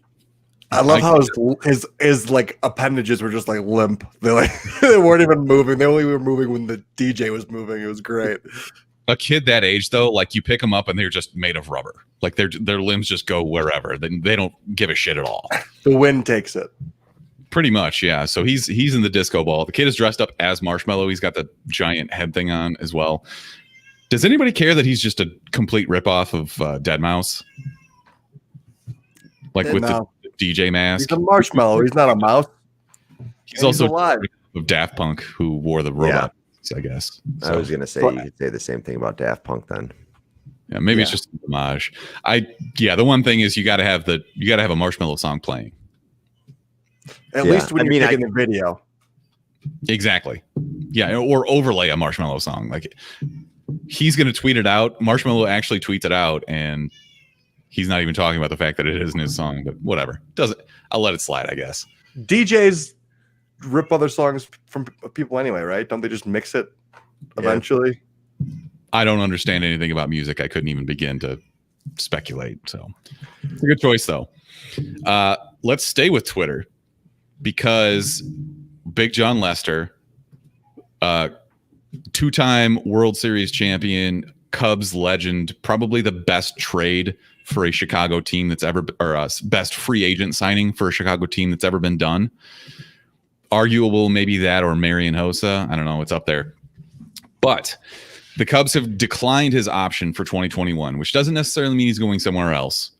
S3: I love how his like appendages were just like limp. They weren't even moving. They only were moving when the DJ was moving. It was great.
S1: A kid that age, though, like you pick them up and they're just made of rubber. Like their limbs just go wherever. They don't give a shit at all.
S3: The wind takes it.
S1: Pretty much, yeah. So he's in the disco ball. The kid is dressed up as Marshmello. He's got the giant head thing on as well. Does anybody care that he's just a complete ripoff of Deadmau5? Like with the DJ mask.
S3: He's a marshmallow. He's not a mouse.
S1: He's also alive. Of Daft Punk, who wore the robot. I guess.
S2: So, I was gonna say you could say the same thing about Daft Punk then.
S1: Yeah, maybe it's just an homage. The one thing is you gotta have a Marshmello song playing.
S3: At least when you're taking the video.
S1: Exactly. Yeah, or overlay a Marshmello song. Like he's gonna tweet it out. Marshmello actually tweets it out, and he's not even talking about the fact that it isn't his song, but whatever. I'll let it slide, I guess.
S3: DJs rip other songs from people anyway, right? Don't they just mix it eventually?
S1: I don't understand anything about music. I couldn't even begin to speculate. So it's a good choice, though. Let's stay with Twitter because Big Jon Lester, two-time World Series champion, Cubs legend, probably the best trade for a Chicago team that's ever, or best free agent signing for a Chicago team that's ever been done. Arguable, maybe that or Marian Hossa. I don't know. It's up there. But the Cubs have declined his option for 2021, which doesn't necessarily mean he's going somewhere else.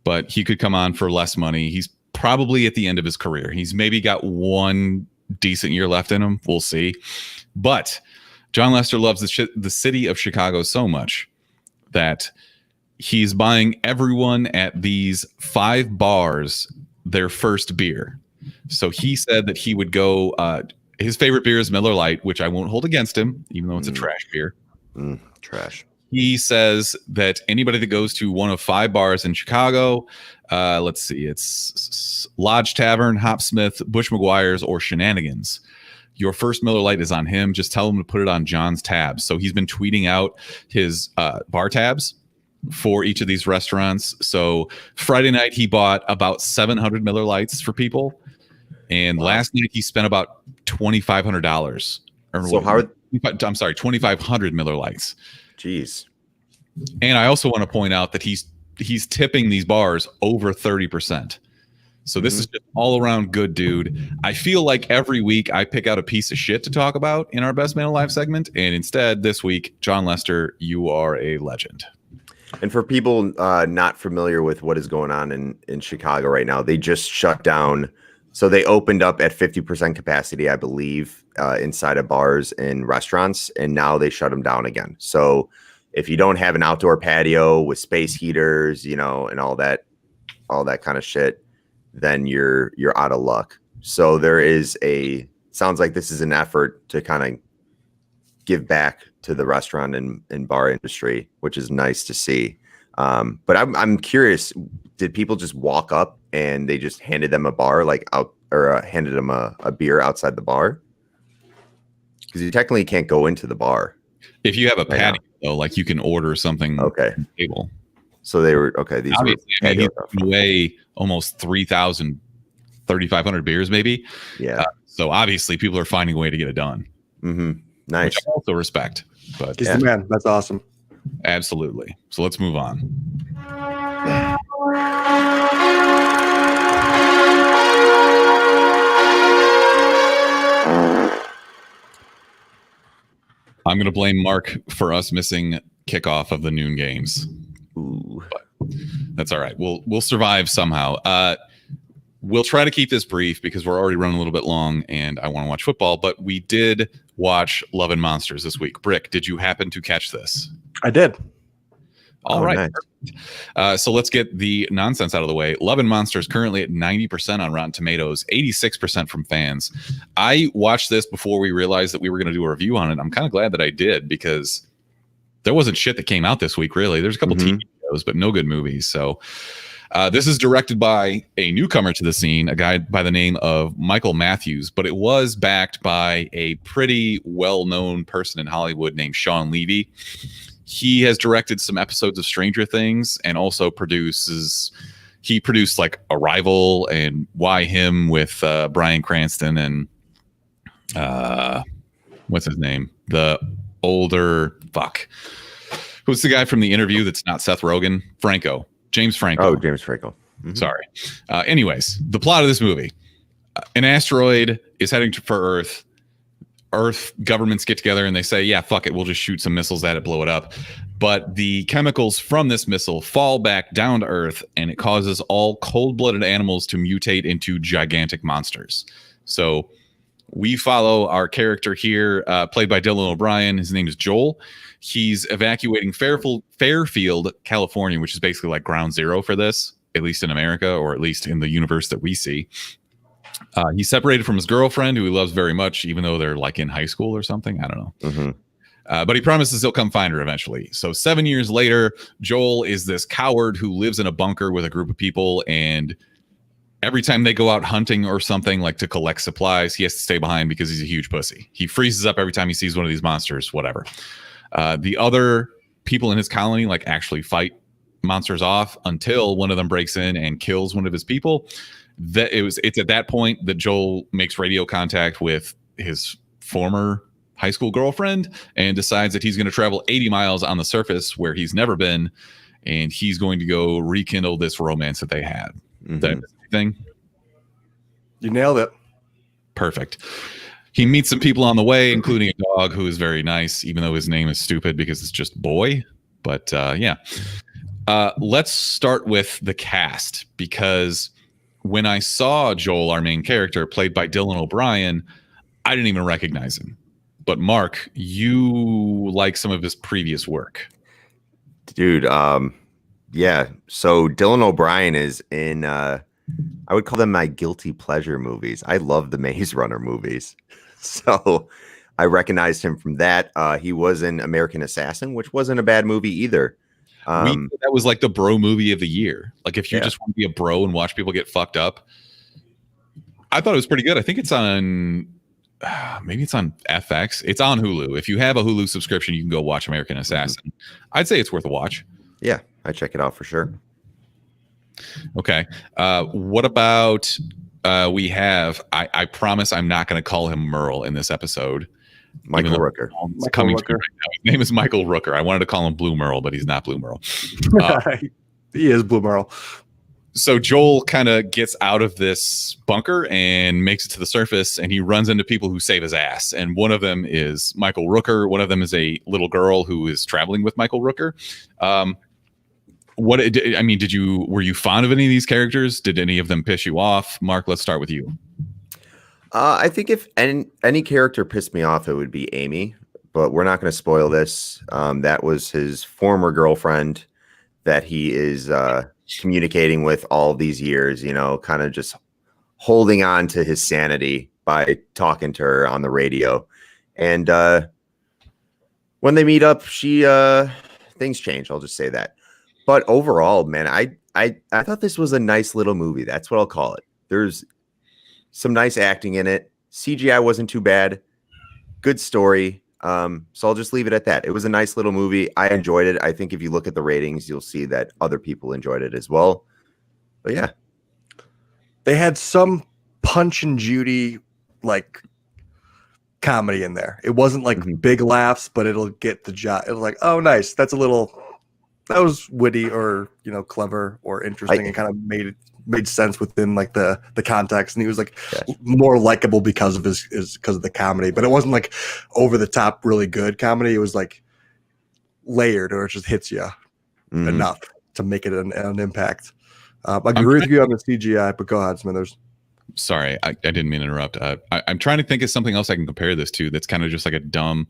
S1: But he could come on for less money. He's probably at the end of his career. He's maybe got one decent year left in him. We'll see. But Jon Lester loves the city of Chicago so much that he's buying everyone at these 5 bars their first beer. So he said that he would go, his favorite beer is Miller Lite, which I won't hold against him, even though it's a trash beer.
S2: Trash.
S1: He says that anybody that goes to one of 5 bars in Chicago, let's see, it's Lodge Tavern, Hopsmith, Bush McGuire's, or Shenanigans. Your first Miller Lite is on him. Just tell him to put it on John's tabs. So he's been tweeting out his bar tabs for each of these restaurants. So Friday night, he bought about 700 Miller Lites for people. And last night he spent about $2,500.
S2: So how?
S1: I'm sorry, 2,500 Miller Lites.
S2: Jeez.
S1: And I also want to point out that he's tipping these bars over 30%. So this is just all around good dude. I feel like every week I pick out a piece of shit to talk about in our Best Man Alive segment. And instead this week, Jon Lester, you are a legend.
S2: And for people not familiar with what is going on in Chicago right now, they just shut down. So they opened up at 50% capacity, I believe, inside of bars and restaurants. And now they shut them down again. So if you don't have an outdoor patio with space heaters, and all that kind of shit, then you're out of luck. So there is sounds like this is an effort to kind of give back to the restaurant and bar industry, which is nice to see. But I'm curious, did people just walk up and they just handed them a bar handed them a beer outside the bar? Because you technically can't go into the bar.
S1: If you have a patio, though, like you can order something on the table.
S2: So they were these
S1: obviously, were away almost 3,500 beers, maybe.
S2: Yeah.
S1: So obviously, people are finding a way to get it done.
S2: Mm-hmm. Nice.
S1: Which I also respect. But
S3: he's the man. That's awesome.
S1: Absolutely. So let's move on. I'm going to blame Mark for us missing kickoff of the noon games.
S2: Ooh.
S1: But that's all right. We'll survive somehow. We'll try to keep this brief because we're already running a little bit long and I want to watch football, but we did watch Love and Monsters this week. Brick, did you happen to catch this?
S3: I did.
S1: All right.
S2: Nice.
S1: So let's get the nonsense out of the way. Love and Monsters currently at 90% on Rotten Tomatoes, 86% from fans. I watched this before we realized that we were going to do a review on it. I'm kind of glad that I did because there wasn't shit that came out this week, really. There's a couple TV shows, but no good movies. So this is directed by a newcomer to the scene, a guy by the name of Michael Matthews, but it was backed by a pretty well-known person in Hollywood named Sean Levy. He has directed some episodes of Stranger Things and also produced like Arrival and Why Him with Bryan Cranston and what's his name? The older who's the guy from The Interview that's not Seth Rogen? James Franco.
S2: Oh, James Franco. Mm-hmm.
S1: Sorry. Anyways, the plot of this movie. An asteroid is heading for Earth. Earth governments get together and they say, yeah, fuck it. We'll just shoot some missiles at it, blow it up. But the chemicals from this missile fall back down to Earth and it causes all cold-blooded animals to mutate into gigantic monsters. So we follow our character here, played by Dylan O'Brien. His name is Joel. He's evacuating Fairfield, California, which is basically like ground zero for this, at least in America, or at least in the universe that we see. He's separated from his girlfriend, who he loves very much, even though they're like in high school or something. I don't know. Mm-hmm. But he promises he'll come find her eventually. So 7 years later, Joel is this coward who lives in a bunker with a group of people. And every time they go out hunting or something, like to collect supplies, he has to stay behind because he's a huge pussy. He freezes up every time he sees one of these monsters, whatever. The other people in his colony like actually fight monsters off until one of them breaks in and kills one of his people. It's at that point that Joel makes radio contact with his former high school girlfriend and decides that he's going to travel 80 miles on the surface where he's never been, and he's going to go rekindle this romance that they had.
S2: Mm-hmm.
S1: That thing.
S3: You nailed it.
S1: Perfect. He meets some people on the way, including a dog who is very nice, even though his name is stupid because it's just Boy. But yeah. Let's start with the cast, because when I saw Joel, our main character, played by Dylan O'Brien, I didn't even recognize him. But Mark, you like some of his previous work.
S2: Dude, yeah. So Dylan O'Brien is in, I would call them my guilty pleasure movies. I love the Maze Runner movies. So I recognized him from that. He was in American Assassin, which wasn't a bad movie either.
S1: That was like the bro movie of the year. Like if you just want to be a bro and watch people get fucked up, I thought it was pretty good. I think it's on, maybe it's on FX. It's on Hulu. If you have a Hulu subscription, you can go watch American Assassin. Mm-hmm. I'd say it's worth a watch.
S2: Yeah, I check it out for sure.
S1: Okay. What about we have? I promise I'm not going to call him Merle in this episode.
S2: Michael Rooker.
S1: It's coming to me right now. His name is Michael Rooker. I wanted to call him Blue Merle, but he's not Blue Merle.
S3: He is Blue Merle.
S1: So Joel kind of gets out of this bunker and makes it to the surface, and he runs into people who save his ass. And one of them is Michael Rooker. One of them is a little girl who is traveling with Michael Rooker. Were you fond of any of these characters? Did any of them piss you off? Mark, let's start with you.
S2: I think if any character pissed me off, it would be Amy, but we're not going to spoil this. That was his former girlfriend that he is communicating with all these years, kind of just holding on to his sanity by talking to her on the radio. And when they meet up, things change. I'll just say that. But overall, man, I thought this was a nice little movie. That's what I'll call it. There's some nice acting in it. CGI wasn't too bad. Good story. So I'll just leave it at that. It was a nice little movie. I enjoyed it. I think if you look at the ratings, you'll see that other people enjoyed it as well. But yeah.
S3: They had some Punch and Judy like comedy in there. It wasn't like big laughs, but it'll get the job. It'll like, oh, nice. That was witty or, clever or interesting and kind of made sense within like the context. And he was like more likable because of because of the comedy, but it wasn't like over the top, really good comedy. It was like layered, or it just hits you enough to make it an impact. I agree with you on the CGI, but go ahead, Smithers.
S1: Sorry, I didn't mean to interrupt. I'm trying to think of something else I can compare this to that's kind of just like a dumb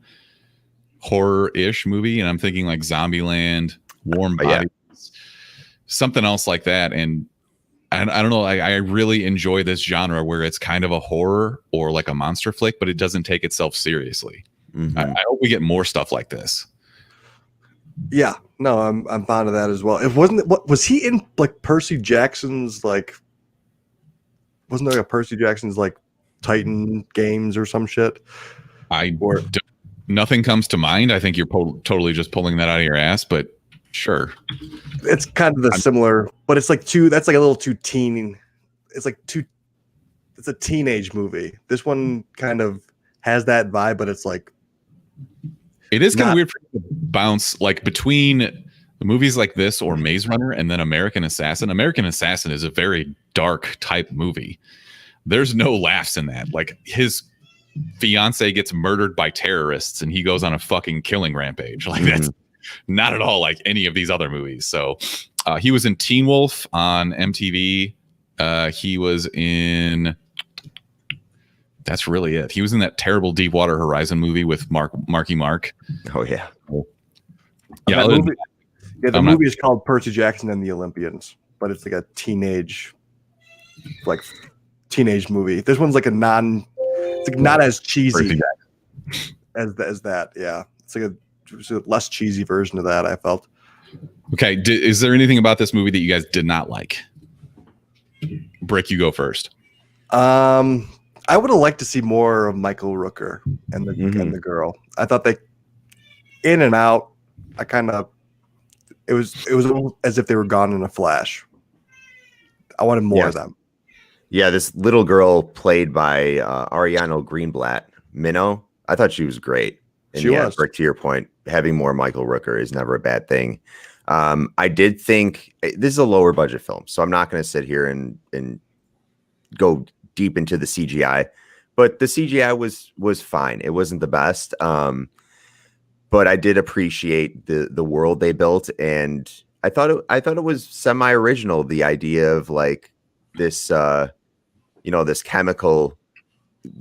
S1: horror-ish movie, and I'm thinking like Zombieland, Warm Bodies, something else like that. And I don't know, I really enjoy this genre where it's kind of a horror or like a monster flick, but it doesn't take itself seriously. I hope we get more stuff like this.
S3: Yeah, no, I'm fond of that as well. It wasn't what was he in like Percy Jackson's like? Wasn't there a Percy Jackson's like Titan games or some shit?
S1: Nothing comes to mind. I think you're totally just pulling that out of your ass, but sure.
S3: It's kind of the similar, but it's like that's like a little too teen. It's a teenage movie. This one kind of has that vibe, but it's like
S1: it is kind of weird for you to bounce like between movies like this or Maze Runner and then American Assassin. American Assassin is a very dark type movie. There's no laughs in that. Like his fiance gets murdered by terrorists and he goes on a fucking killing rampage. Like that's not at all like any of these other movies. So he was in Teen Wolf on MTV. He was in... That's really it. He was in that terrible Deepwater Horizon movie with Marky Mark.
S2: Oh, yeah.
S1: Yeah,
S3: the movie is called Percy Jackson and the Olympians, but it's like a teenage movie. This one's like it's like not as cheesy as that. Yeah, it's like a less cheesy version of that, I felt.
S1: Okay, is there anything about this movie that you guys did not like? Brick, you go first.
S3: I would have liked to see more of Michael Rooker and the girl. I thought they in and out. It was as if they were gone in a flash. I wanted more of them.
S2: Yeah, this little girl played by Ariana Greenblatt, Minnow. I thought she was great. And
S3: she was.
S2: Brick, to your point, having more Michael Rooker is never a bad thing. I did think this is a lower budget film, so I'm not going to sit here and go deep into the CGI, but the CGI was fine. It wasn't the best, but I did appreciate the world they built, and I thought it was semi-original. The idea of like this, this chemical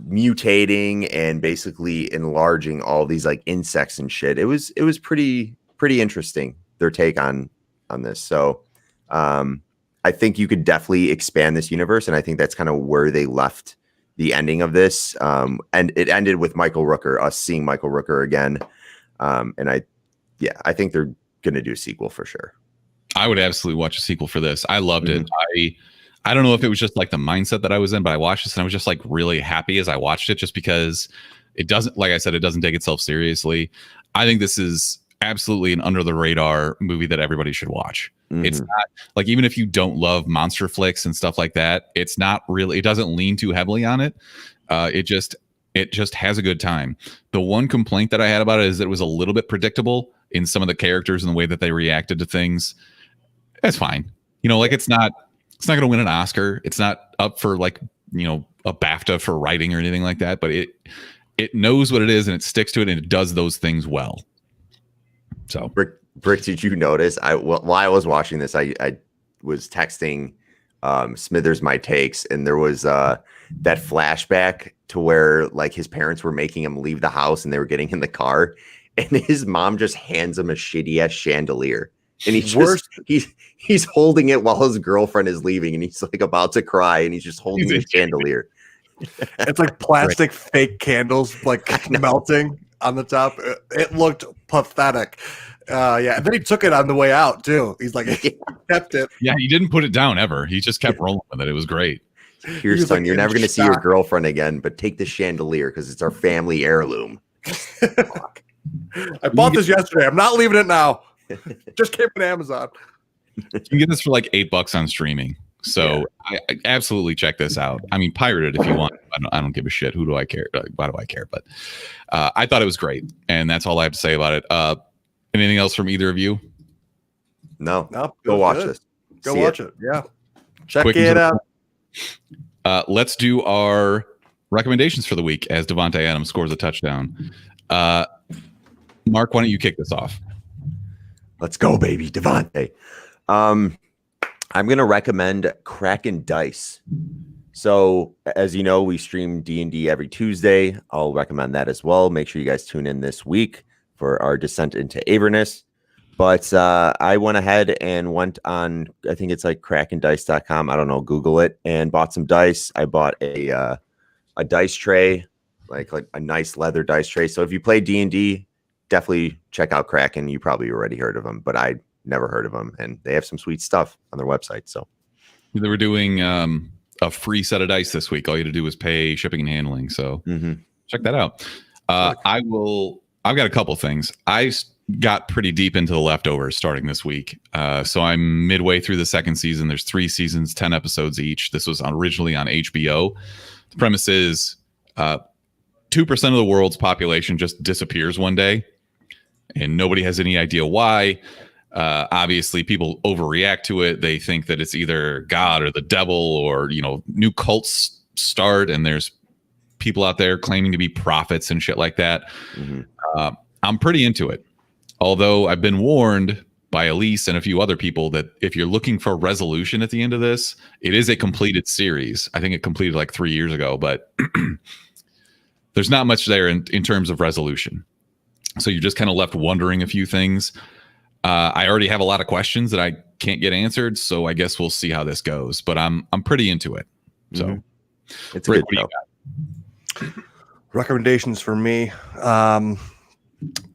S2: mutating and basically enlarging all these like insects and shit. It was pretty interesting, their take on this. So I think you could definitely expand this universe, and I think that's kind of where they left the ending of this. And it ended with Michael Rooker, us seeing Michael Rooker again. And I think they're gonna do a sequel for sure.
S1: I would absolutely watch a sequel for this. I loved it. I don't know if it was just like the mindset that I was in, but I watched this and I was just like really happy as I watched it, just because it doesn't, like I said, it doesn't take itself seriously. I think this is absolutely an under the radar movie that everybody should watch. It's not like, even if you don't love monster flicks and stuff like that, it's not really, it doesn't lean too heavily on it. It It just has a good time. The one complaint that I had about it is that it was a little bit predictable in some of the characters and the way that they reacted to things. That's fine. Like it's not going to win an Oscar. It's not up for like, a BAFTA for writing or anything like that, but it knows what it is and it sticks to it and it does those things well. So
S2: Brick, did you notice? While I was watching this, I was texting Smithers my takes, and there was that flashback to where like his parents were making him leave the house and they were getting in the car, and his mom just hands him a shitty ass chandelier, and he's holding it while his girlfriend is leaving, and he's like about to cry, and he's just holding the chandelier.
S3: It's like plastic fake candles like melting on the top. It looked pathetic. Yeah, and then he took it on the way out too. He's like, he kept it.
S1: Yeah, he didn't put it down ever. He just kept rolling with it. It was great.
S2: Here, son, you're never going to see your girlfriend again, but take the chandelier because it's our family heirloom.
S3: I bought this yesterday. I'm not leaving it now. Just came from Amazon.
S1: You can get this for like $8 on streaming. So I absolutely check this out. I mean, pirate it if you want. I don't give a shit. Who do I care? Why do I care? But I thought it was great, and that's all I have to say about it. Anything else from either of you?
S2: No. Go watch this.
S3: Go watch it. Yeah. Check it out.
S1: Let's do our recommendations for the week as Devontae Adams scores a touchdown. Mark, why don't you kick this off?
S2: Let's go, baby. Devontae. I'm going to recommend Kraken Dice. So, as you know, we stream D&D every Tuesday. I'll recommend that as well. Make sure you guys tune in this week for our descent into Avernus. But I went ahead and went on, I think it's like krakendice.com. I don't know, Google it, and bought some dice. I bought a dice tray, like a nice leather dice tray. So if you play D&D, definitely check out Kraken. You probably already heard of them, but I never heard of them, and they have some sweet stuff on their website. So
S1: they were doing a free set of dice this week. All you had to do was pay shipping and handling. So check that out. I've got a couple things. I got pretty deep into The Leftovers starting this week. So I'm midway through the second season. There's 3 seasons, 10 episodes each. This was originally on HBO. The premise is 2% of the world's population just disappears one day, and nobody has any idea why. Obviously, people overreact to it. They think that it's either God or the devil, or new cults start, and there's people out there claiming to be prophets and shit like that. I'm pretty into it, although I've been warned by Elise and a few other people that if you're looking for resolution at the end of this, it is a completed series. I think it completed like 3 years ago, but there's not much there in terms of resolution. So you're just kind of left wondering a few things. I already have a lot of questions that I can't get answered, so I guess we'll see how this goes. But I'm pretty into it. So
S2: it's a good show.
S3: Recommendations for me.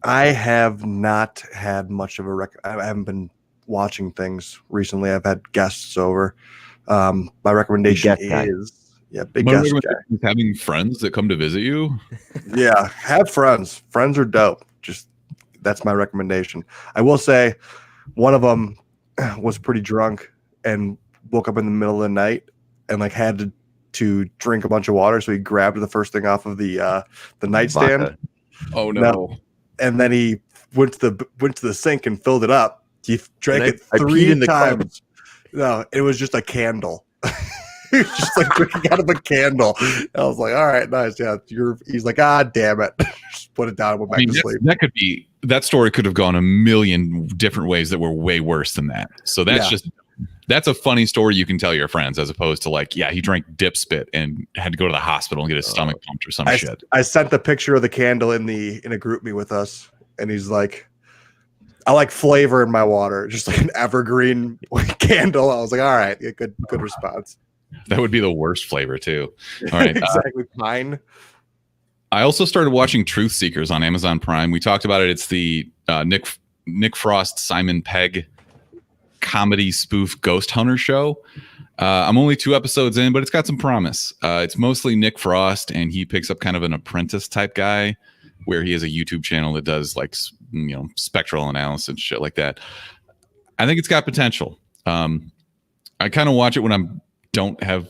S3: I have not had much of a I haven't been watching things recently. I've had guests over. My recommendation is big guest guy.
S1: Having friends that come to visit you.
S3: Yeah, have friends. Friends are dope. Just that's my recommendation. I will say one of them was pretty drunk and woke up in the middle of the night and like had to drink a bunch of water. So he grabbed the first thing off of the nightstand.
S2: Vodka.
S1: Oh no.
S3: And then he went to the sink and filled it up. He drank it
S2: I
S3: 3
S2: peed
S3: times. No, it was just a candle. He was just like drinking out of a candle. I was like, all right, nice. Yeah. He's like, damn it. Just put it down and went back to sleep.
S1: That story could have gone a million different ways that were way worse than that. So that's a funny story you can tell your friends, as opposed to like, he drank dip spit and had to go to the hospital and get his stomach pumped or some shit.
S3: I sent the picture of the candle in a group me with us, and he's like, I like flavor in my water, just like an evergreen candle. I was like, all right, good response.
S1: That would be the worst flavor too. All right,
S3: exactly. Pine.
S1: I also started watching Truth Seekers on Amazon Prime. We talked about it. It's the Nick Frost, Simon Pegg comedy spoof ghost hunter show. I'm only 2 episodes in, but it's got some promise. It's mostly Nick Frost, and he picks up kind of an apprentice type guy where he has a YouTube channel that does like, spectral analysis and shit like that. I think it's got potential. I kind of watch it when I don't have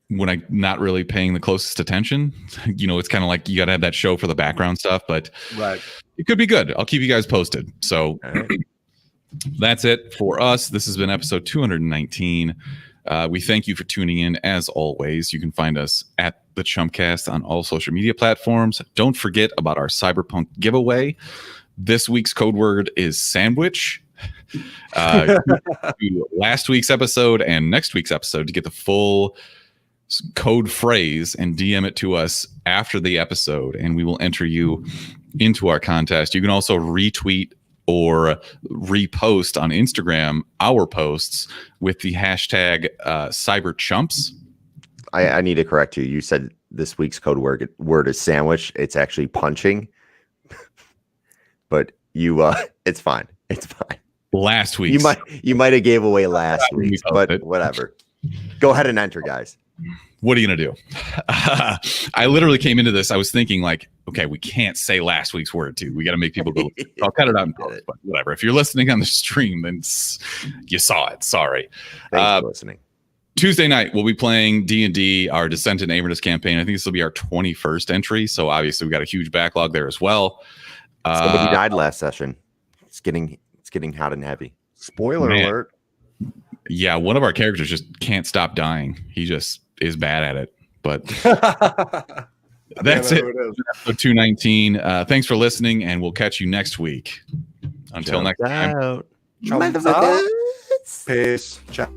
S1: when I'm not really paying the closest attention. It's kind of like you got to have that show for the background stuff, but
S3: Right.
S1: it could be good. I'll keep you guys posted. So that's it for us. This has been episode 219. We thank you for tuning in. As always, you can find us at the Chumpcast on all social media platforms. Don't forget about our Cyberpunk giveaway. This week's code word is sandwich. Last week's episode and next week's episode to get the full code phrase and DM it to us after the episode, and we will enter you into our contest. You can also retweet or repost on Instagram our posts with the hashtag cyberchumps.
S2: I need to correct you. You said this week's code word is sandwich. It's actually punching. But it's fine. It's fine.
S1: Last week
S2: you might have gave away last week, but whatever. Go ahead and enter, guys.
S1: What are you gonna do? I literally came into this. I was thinking like, okay, we can't say last week's word too. We got to make people go. I'll cut it out and post, but whatever. If you're listening on the stream, then you saw it. Sorry.
S2: Thanks for listening.
S1: Tuesday night we'll be playing D&D, our Descent into Avernus campaign. I think this will be our 21st entry, so obviously we got a huge backlog there as well.
S2: Somebody died last session. It's getting hot and heavy.
S3: Spoiler alert.
S1: Yeah, one of our characters just can't stop dying. He just is bad at it. But that's it. Episode 219. Thanks for listening, and we'll catch you next week. Until next time.
S2: Motherfuckers.
S3: Peace. Ciao.